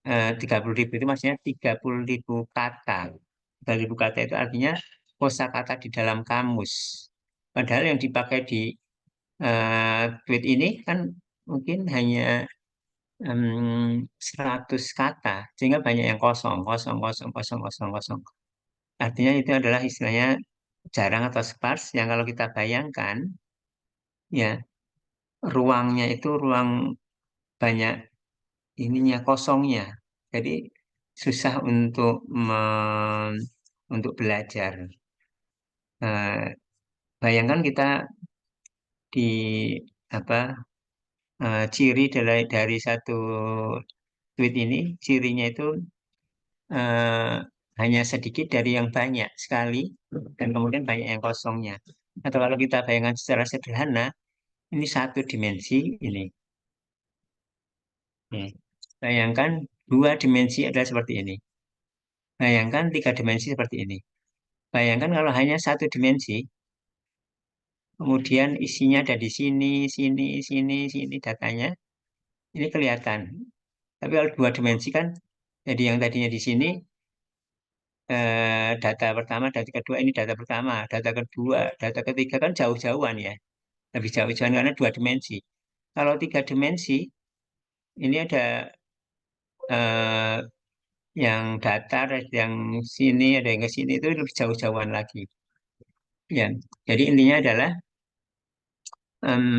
30.000 itu maksudnya 30.000 kata. 30.000 kata itu artinya kosakata di dalam kamus. Padahal yang dipakai di tweet ini kan mungkin hanya 100 kata, sehingga banyak yang kosong, kosong, kosong, kosong, kosong, kosong. Artinya itu adalah istilahnya jarang atau sparse yang kalau kita bayangkan, ya ruangnya itu ruang banyak ininya kosongnya. Jadi susah untuk belajar. Bayangkan kita di apa ciri dari satu tweet ini, cirinya itu hanya sedikit dari yang banyak sekali dan kemudian banyak yang kosongnya. Atau kalau kita bayangkan secara sederhana, ini satu dimensi ini. Nih, bayangkan dua dimensi adalah seperti ini. Bayangkan tiga dimensi seperti ini. Bayangkan kalau hanya satu dimensi, kemudian isinya ada di sini, sini, sini, sini datanya, ini kelihatan. Tapi kalau dua dimensi kan, jadi yang tadinya di sini, data pertama, data kedua, ini data pertama, data kedua, data ketiga kan jauh-jauhan ya. Lebih jauh-jauhan karena dua dimensi. Kalau tiga dimensi, ini ada eh, yang datar, ada yang sini, ada yang ke sini, itu lebih jauh-jauhan lagi. Ya, jadi intinya adalah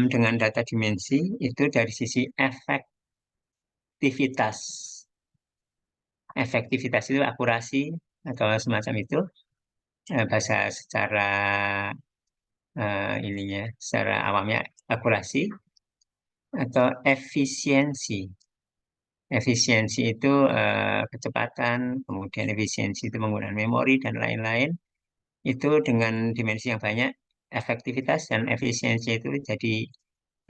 dengan data dimensi itu dari sisi efektivitas. Efektivitas itu akurasi atau semacam itu, bahasa secara ininya, secara awamnya akurasi atau efisiensi. Efisiensi itu kecepatan, kemudian efisiensi itu menggunakan memori dan lain-lain. Itu dengan dimensi yang banyak, efektivitas dan efisiensi itu jadi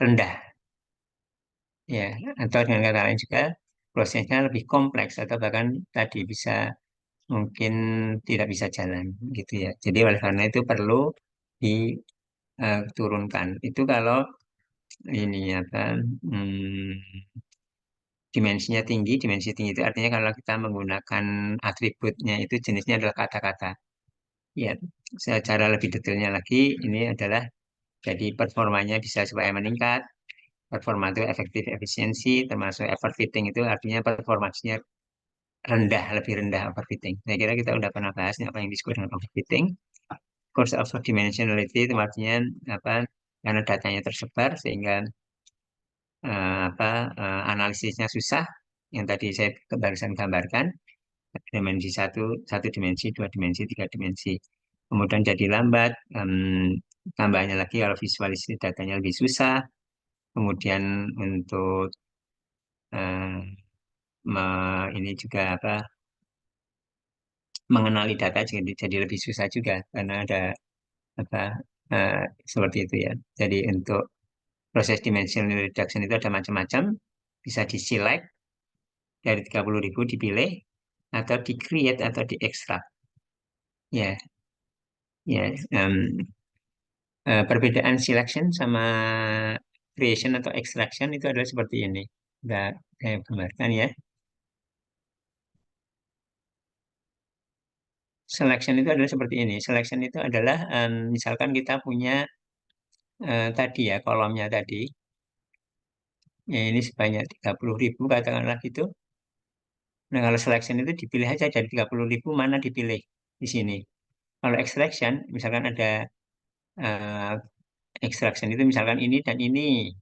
rendah. Ya, atau dengan kata lain juga prosesnya lebih kompleks atau bahkan tadi bisa mungkin tidak bisa jalan gitu ya. Jadi oleh karena itu perlu turunkan. Itu kalau ini apa dimensinya tinggi. Dimensi tinggi itu artinya kalau kita menggunakan atributnya itu jenisnya adalah kata-kata. Ya, secara lebih detailnya lagi ini adalah jadi performanya bisa supaya meningkat. Performa itu efektif efisiensi, termasuk overfitting itu artinya performanya rendah, lebih rendah overfitting. Saya kira kita udah pernah bahas apa yang disebut dengan overfitting. Course of dimensionality itu artinya apa? Karena datanya tersebar sehingga analisisnya susah. Yang tadi saya barusan gambarkan, dimensi satu dimensi, dua dimensi, tiga dimensi. Kemudian jadi lambat. Tambahnya lagi kalau visualisasi datanya lebih susah. Kemudian untuk ini juga apa? Mengenali data jadi lebih susah juga karena ada apa seperti itu ya. Jadi untuk proses dimensional reduction itu ada macam-macam, bisa di-select dari 30.000 dipilih atau di-create atau di-extract. Ya, ya. Perbedaan selection sama creation atau extraction itu adalah seperti ini. Saya gambarkan ya. Selection itu adalah seperti ini. Selection itu adalah misalkan kita punya tadi ya kolomnya tadi. Ya ini sebanyak 30.000 katakanlah gitu. Nah kalau selection itu dipilih aja dari 30.000 mana dipilih di sini. Kalau extraction misalkan ada extraction itu misalkan ini dan ini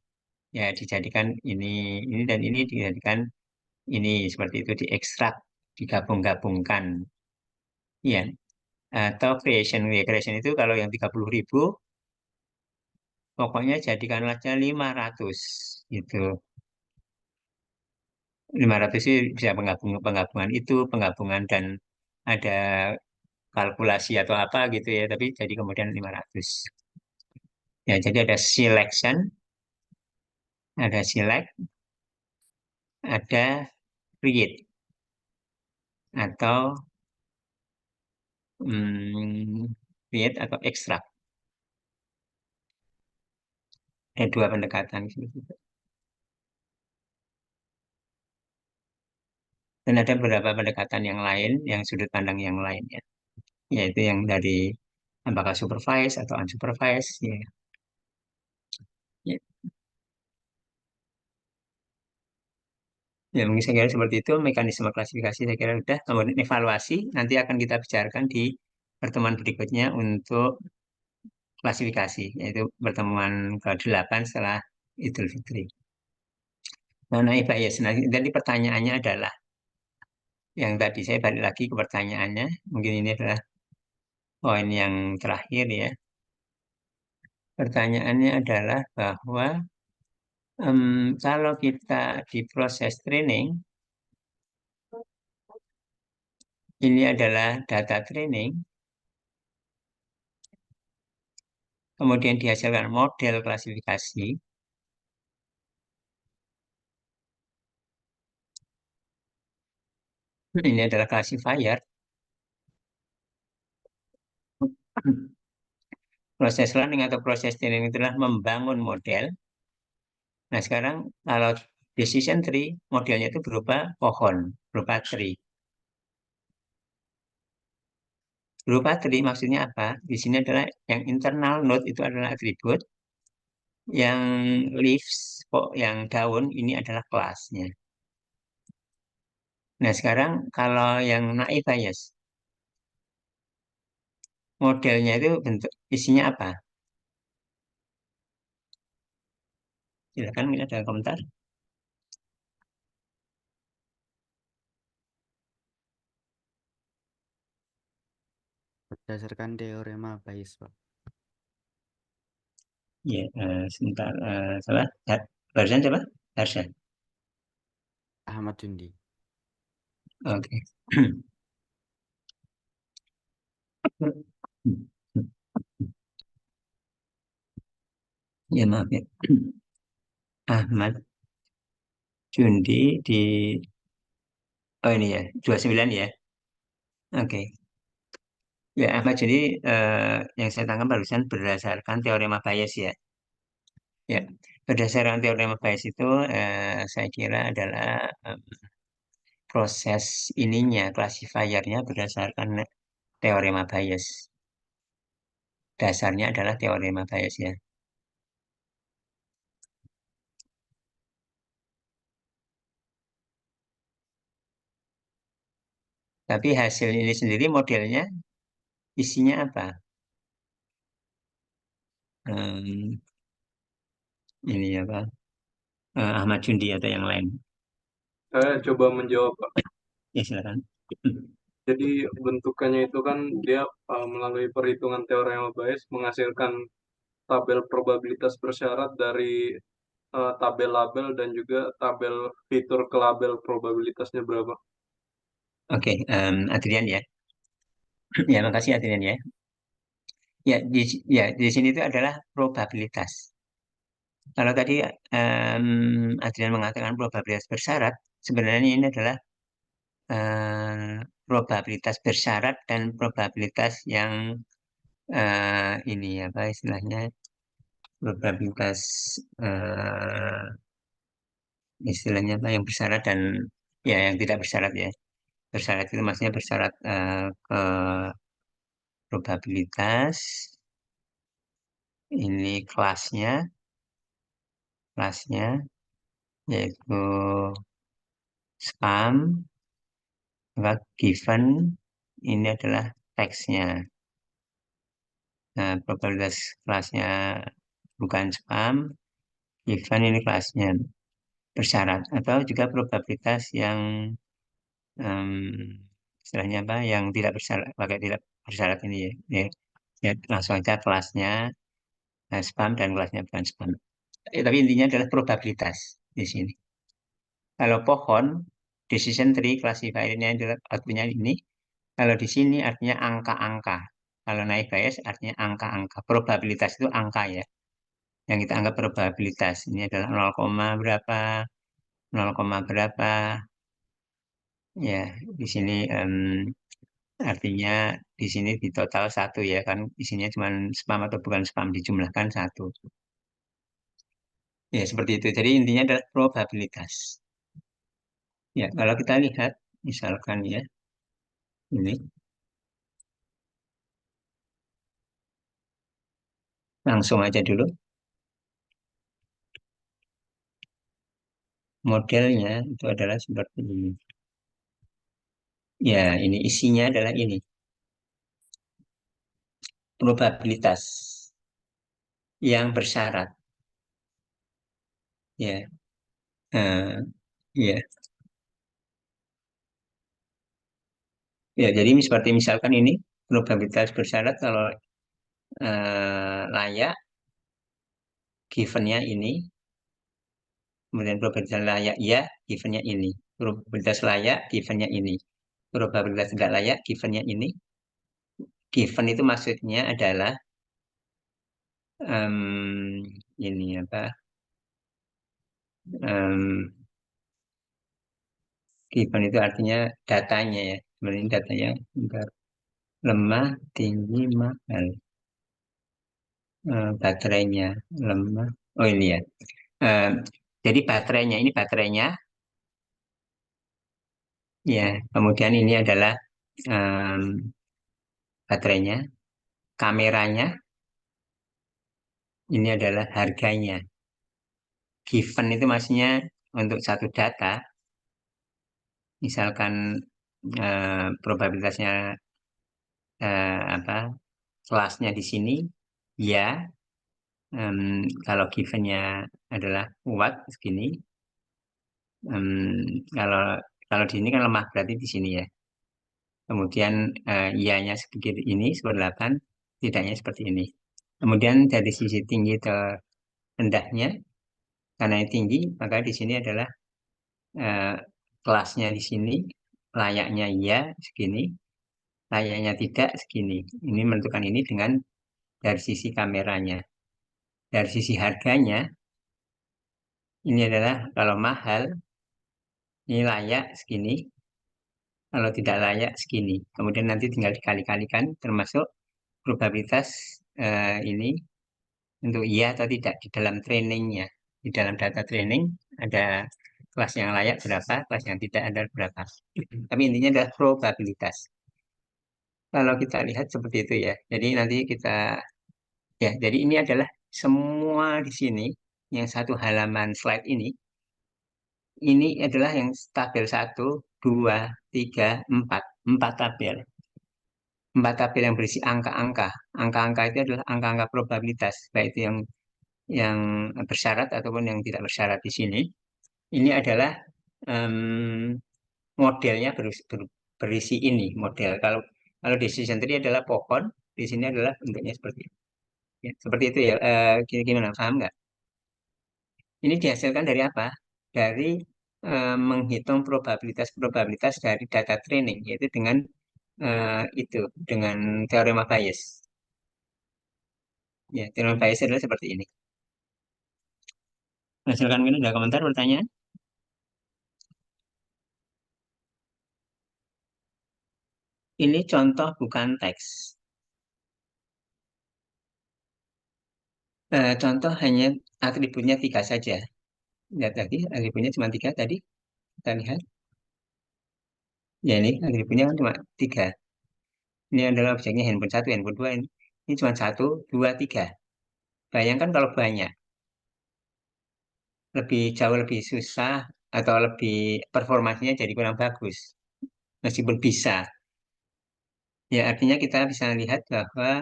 ya dijadikan ini dan ini dijadikan ini seperti itu diekstrak digabung-gabungkan. Ya. Atau creation ya, creation itu kalau yang 30.000 pokoknya jadikanlah 500 gitu. 500 sih bisa penggabungan itu, penggabungan dan ada kalkulasi atau apa gitu ya, tapi jadi kemudian 500. Ya, jadi ada selection, ada select, ada create atau create atau extract. Ada dua pendekatan gitu. Dan ada beberapa pendekatan yang lain, yang sudut pandang yang lain ya, yaitu yang dari apakah supervised atau unsupervised ya. Ya, ya mungkin saya kira seperti itu mekanisme klasifikasi saya kira sudah. Kemudian evaluasi nanti akan kita bicarakan di pertemuan berikutnya untuk klasifikasi, yaitu pertemuan ke-8 setelah Idul Fitri. Nah, bias. Nah, jadi pertanyaannya adalah yang tadi saya balik lagi ke pertanyaannya, mungkin ini adalah poin yang terakhir ya. Pertanyaannya adalah bahwa kalau kita di proses training, ini adalah data training, kemudian dihasilkan model klasifikasi, ini adalah classifier. Proses learning atau proses training itulah membangun model. Nah, sekarang kalau decision tree, modelnya itu berupa pohon, berupa tree. Berupa tree maksudnya apa? Di sini adalah yang internal node itu adalah atribut, yang leaves, yang daun ini adalah kelasnya. Nah, sekarang kalau yang naive bias, modelnya itu bentuk isinya apa? Silakan ada komentar. Berdasarkan teorema Bayes, Pak. Ya, sebentar. Salah. Barusan siapa? Harsha. Ahmad Jundi. Oke. Ya, maaf ya. Ahmad Jundi di oh ini ya, 29 ya. Oke. Ya, Ahmad, jadi yang saya tangkap barusan berdasarkan teorema Bayes ya. Ya, berdasarkan teorema Bayes itu saya kira adalah proses ininya, classifiernya berdasarkan teorema Bayes. Dasarnya adalah teorema Bayes ya. Tapi hasil ini sendiri modelnya isinya apa? Ini apa? Ahmad Jundi atau yang lain? Saya coba menjawab, Pak. Ya, silakan. Jadi bentukannya itu kan dia melalui perhitungan teorema Bayes menghasilkan tabel probabilitas bersyarat dari tabel label dan juga tabel fitur ke label probabilitasnya berapa. Oke, Adrian ya. Ya, makasih Adrian ya. Ya, di sini itu adalah probabilitas. Kalau tadi Adrian mengatakan probabilitas bersyarat, sebenarnya ini adalah probabilitas bersyarat dan probabilitas yang ini apa istilahnya probabilitas istilahnya apa yang bersyarat dan ya yang tidak bersyarat ya. Bersyarat itu maksudnya bersyarat ke probabilitas ini kelasnya yaitu spam maka given ini adalah teksnya. Nah, probabilitas kelasnya bukan spam, given ini kelasnya bersyarat atau juga probabilitas yang istilahnya apa yang tidak bersyarat pakai tidak bersyarat ini ya, ya langsung aja kelasnya spam dan kelasnya bukan spam. Tapi intinya adalah probabilitas di sini. Kalau pohon decision tree classifiernya adalah artinya ini. Kalau di sini artinya angka-angka. Kalau naik bias artinya angka-angka. Probabilitas itu angka ya. Yang kita anggap probabilitas ini adalah 0, berapa, 0, berapa. Ya, di sini artinya di sini di total 1 ya kan isinya cuma spam atau bukan spam dijumlahkan 1. Ya, seperti itu. Jadi intinya adalah probabilitas. Ya, kalau kita lihat misalkan ya ini langsung aja dulu modelnya itu adalah seperti ini. Ya, ini isinya adalah ini. Probabilitas yang bersyarat. Ya. Ya. Ya, jadi seperti misalkan ini probabilitas bersyarat kalau layak givennya ini, kemudian probabilitas layak ya givennya ini, probabilitas layak givennya ini, probabilitas tidak layak givennya ini. Given itu maksudnya adalah ini apa? Given itu artinya datanya ya. Sebenarnya datanya lemah, tinggi, mahal. Baterainya lemah. Oh ini ya. Jadi baterainya ini baterainya. Ya, kemudian ini adalah baterainya. Kameranya ini adalah harganya. Given itu maksudnya untuk satu data. Misalkan probabilitasnya apa kelasnya di sini ya kalau givennya adalah kuat segini kalau kalau di sini kan lemah berarti di sini ya kemudian ianya sedikit ini seperti 8 tidaknya seperti ini kemudian dari sisi tinggi ke rendahnya karena yang tinggi maka di sini adalah kelasnya di sini layaknya iya segini layaknya tidak segini ini menentukan ini dengan dari sisi kameranya dari sisi harganya ini adalah kalau mahal ini layak segini Kalau tidak layak segini. Kemudian nanti tinggal dikali-kalikan termasuk probabilitas ini untuk iya atau tidak di dalam trainingnya. Di dalam data training ada kelas yang layak berapa, kelas yang tidak ada berapa. Tapi intinya adalah probabilitas. Kalau kita lihat seperti itu ya. Jadi nanti kita ya, jadi ini adalah semua di sini yang satu halaman slide ini adalah yang tabel 1, 2, 3, 4. 4 tabel. 4 tabel yang berisi angka-angka. Angka-angka itu adalah angka-angka probabilitas, baik itu yang bersyarat ataupun yang tidak bersyarat di sini. Ini adalah modelnya berisi ini model. Kalau decision tree adalah pohon, di sini adalah bentuknya seperti itu. Ya, seperti itu ya. Gimana, paham nggak? Ini dihasilkan dari apa? Dari menghitung probabilitas dari data training, yaitu dengan teorema Bayes. Ya, teorema Bayes adalah seperti ini. Nah, silakan mungkin ada komentar, pertanyaan. Ini contoh bukan teks. Contoh hanya atributnya 3 saja. Lihat tadi, atributnya cuma 3 tadi. Kita lihat. Ya, ini atributnya kan cuma 3. Ini adalah objeknya handphone 1, handphone 2. Ini cuma 1, 2, 3. Bayangkan kalau banyak. Jauh lebih susah atau lebih performasinya jadi kurang bagus. Meskipun bisa. Ya, artinya kita bisa lihat bahwa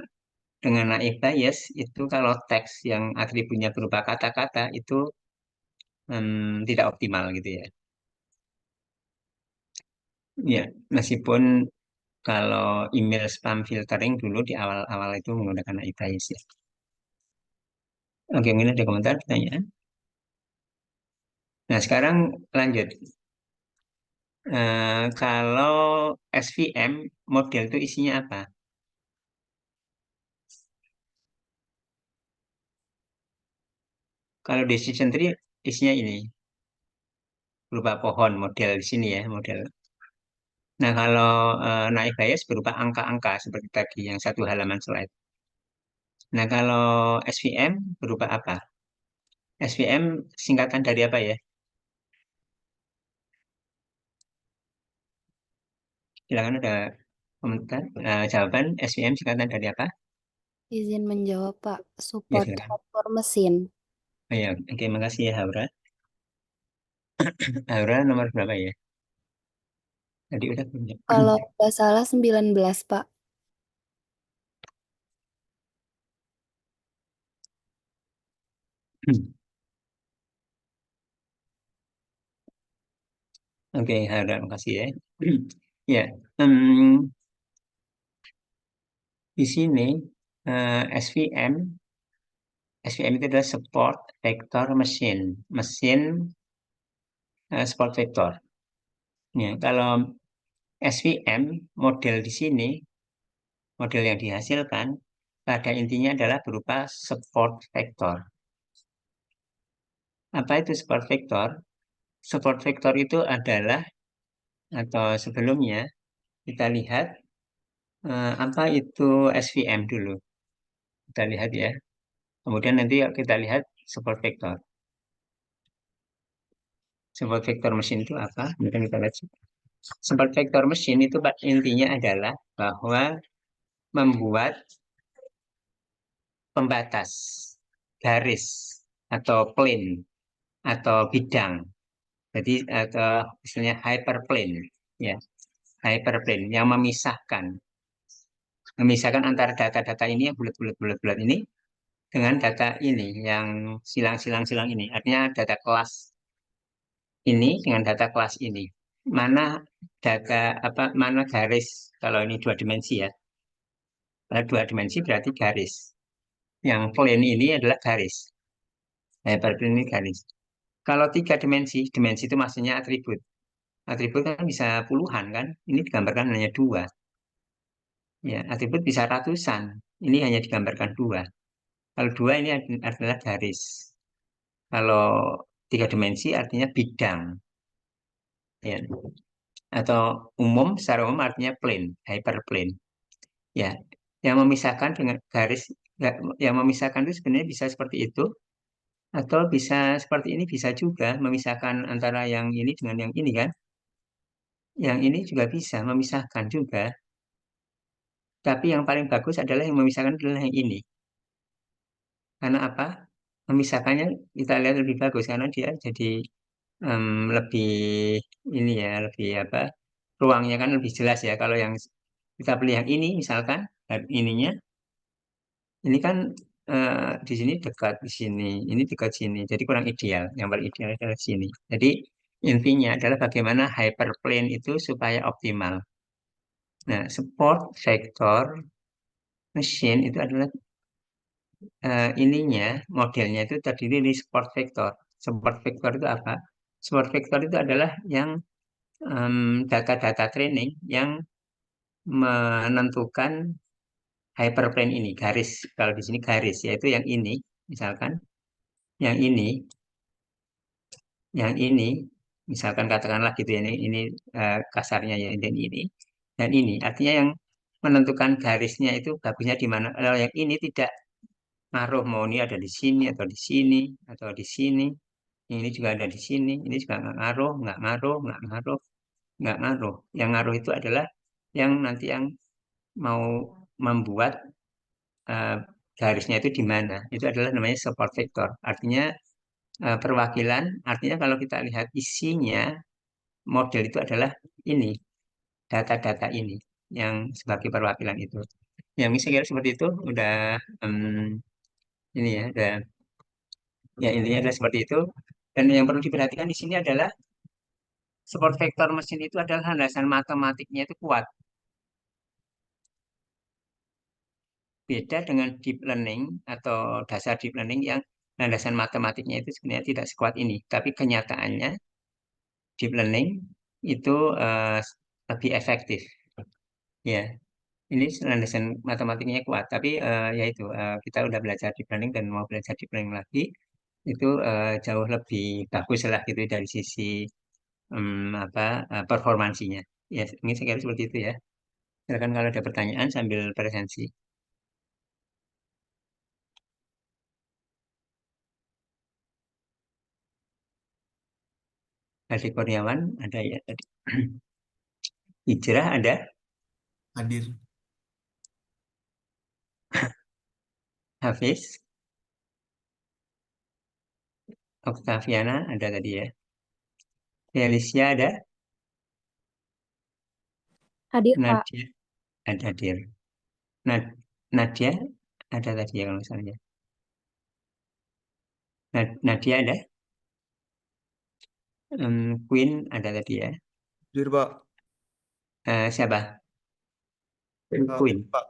dengan naive Bayes itu kalau teks yang atributnya berupa kata-kata itu tidak optimal gitu ya. Ya, meskipun kalau email spam filtering dulu di awal-awal itu menggunakan naive Bayes ya. Oke, mungkin ada komentar, pertanyaan. Nah, sekarang lanjut. Kalau SVM model itu isinya apa? Kalau decision tree isinya ini berupa pohon model di sini ya model. Nah kalau naive Bayes berupa angka-angka seperti tadi yang satu halaman slide. Nah kalau SVM berupa apa? SVM singkatan dari apa ya? Silakan ada komentar. Jawaban SVM singkatan dari apa? Izin menjawab, Pak. Ya Support silakan. faktor mesin. Oh, ya, oke, makasih ya Haura. Haura nomor berapa ya? Tadi udah punya. Kalau nggak salah 19, Pak. Oke, Haura, makasih ya. Ya, di sini SVM itu adalah support vector machine, support vector. Ya, kalau SVM model di sini, model yang dihasilkan pada intinya adalah berupa support vector. Apa itu support vector? Support vector itu adalah atau sebelumnya kita lihat apa itu SVM dulu. Kita lihat ya. Kemudian nanti kita lihat support vector. Support vector mesin itu apa? Kemudian kita lihat. Support vector mesin itu intinya adalah bahwa membuat pembatas, garis, atau plane, atau bidang. Jadi atau misalnya hyperplane, ya, hyperplane yang memisahkan antara data-data ini yang bulat-bulat ini dengan data ini yang silang-silang ini. Artinya data kelas ini dengan data kelas ini. Mana garis kalau ini 2 dimensi ya. Kalau 2 dimensi berarti garis. Yang plane ini adalah garis. Hyperplane ini garis. Kalau 3 dimensi itu maksudnya atribut. Atribut kan bisa puluhan kan. Ini digambarkan hanya 2. Ya, atribut bisa ratusan. Ini hanya digambarkan 2. Kalau 2 ini adalah garis. Kalau 3 dimensi artinya bidang. Ya. atau secara umum artinya plane, hyperplane. Ya, yang memisahkan dengan garis, yang memisahkan itu sebenarnya bisa seperti itu, atau bisa seperti ini, bisa juga memisahkan antara yang ini dengan yang ini kan. Yang ini juga bisa memisahkan juga. Tapi yang paling bagus adalah yang memisahkan adalah yang ini. Karena apa? Memisahkannya kita lihat lebih bagus karena dia jadi lebih ini ya, lebih apa? Ruangnya kan lebih jelas ya. Kalau yang kita pilih yang ini misalkan ininya, ini kan di sini dekat di sini, ini dekat sini. Jadi kurang ideal. Yang paling ideal adalah sini. Jadi intinya adalah bagaimana hyperplane itu supaya optimal. Nah, support vector machine itu adalah ininya modelnya itu terdiri dari support vector. Support vector itu apa? Support vector itu adalah yang data-data training yang menentukan hyperplane ini garis. Kalau di sini garis yaitu yang ini misalkan yang ini misalkan katakanlah gitu ya ini kasarnya ya dan ini artinya yang menentukan garisnya itu bagusnya di mana. Kalau yang ini tidak ngaruh mau ini ada di sini atau di sini atau di sini, ini juga ada di sini, ini juga nggak ngaruh, nggak ngaruh, nggak ngaruh, nggak ngaruh. Yang ngaruh itu adalah yang nanti yang mau membuat eh, garisnya itu di mana. Itu adalah namanya support vector. Artinya perwakilan, artinya kalau kita lihat isinya model itu adalah ini, data-data ini yang sebagai perwakilan itu. Yang saya kira seperti itu udah ini ya, udah ya intinya adalah seperti itu. Dan yang perlu diperhatikan di sini adalah support vector mesin itu adalah landasan matematiknya itu kuat. Beda dengan deep learning atau dasar deep learning yang landasan matematiknya itu sebenarnya tidak sekuat ini. Tapi kenyataannya deep learning itu lebih efektif. Ya, ini landasan matematiknya kuat. Tapi ya itu kita udah belajar deep learning dan mau belajar deep learning lagi itu jauh lebih bagus lah gitu dari sisi performansinya. Ya, ini saya kira seperti itu ya. Silakan kalau ada pertanyaan sambil presensi. Adi Kurniawan ada ya tadi. Hijrah ada. Hadir. Hafiz. Oktaviana ada tadi ya. Felicia ada. Hadir, Pak. Nadia ada hadir. Nadia ada tadi ya kalau misalnya. Nadia ada. Queen ada tadi ya. Hadir, Pak. Siapa? Queen. Pak.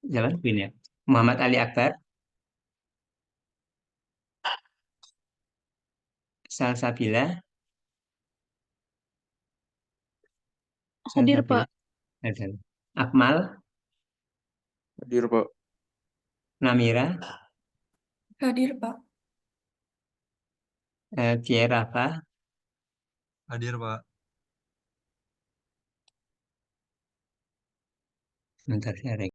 Siapa? Queen ya. Muhammad Ali Akbar. Salsabila. Hadir, Salsabila. Pak. Ada. Akmal. Hadir, Pak. Namira. Hadir, Pak. Tiarafa. Hadir, Pak. Sebentar saya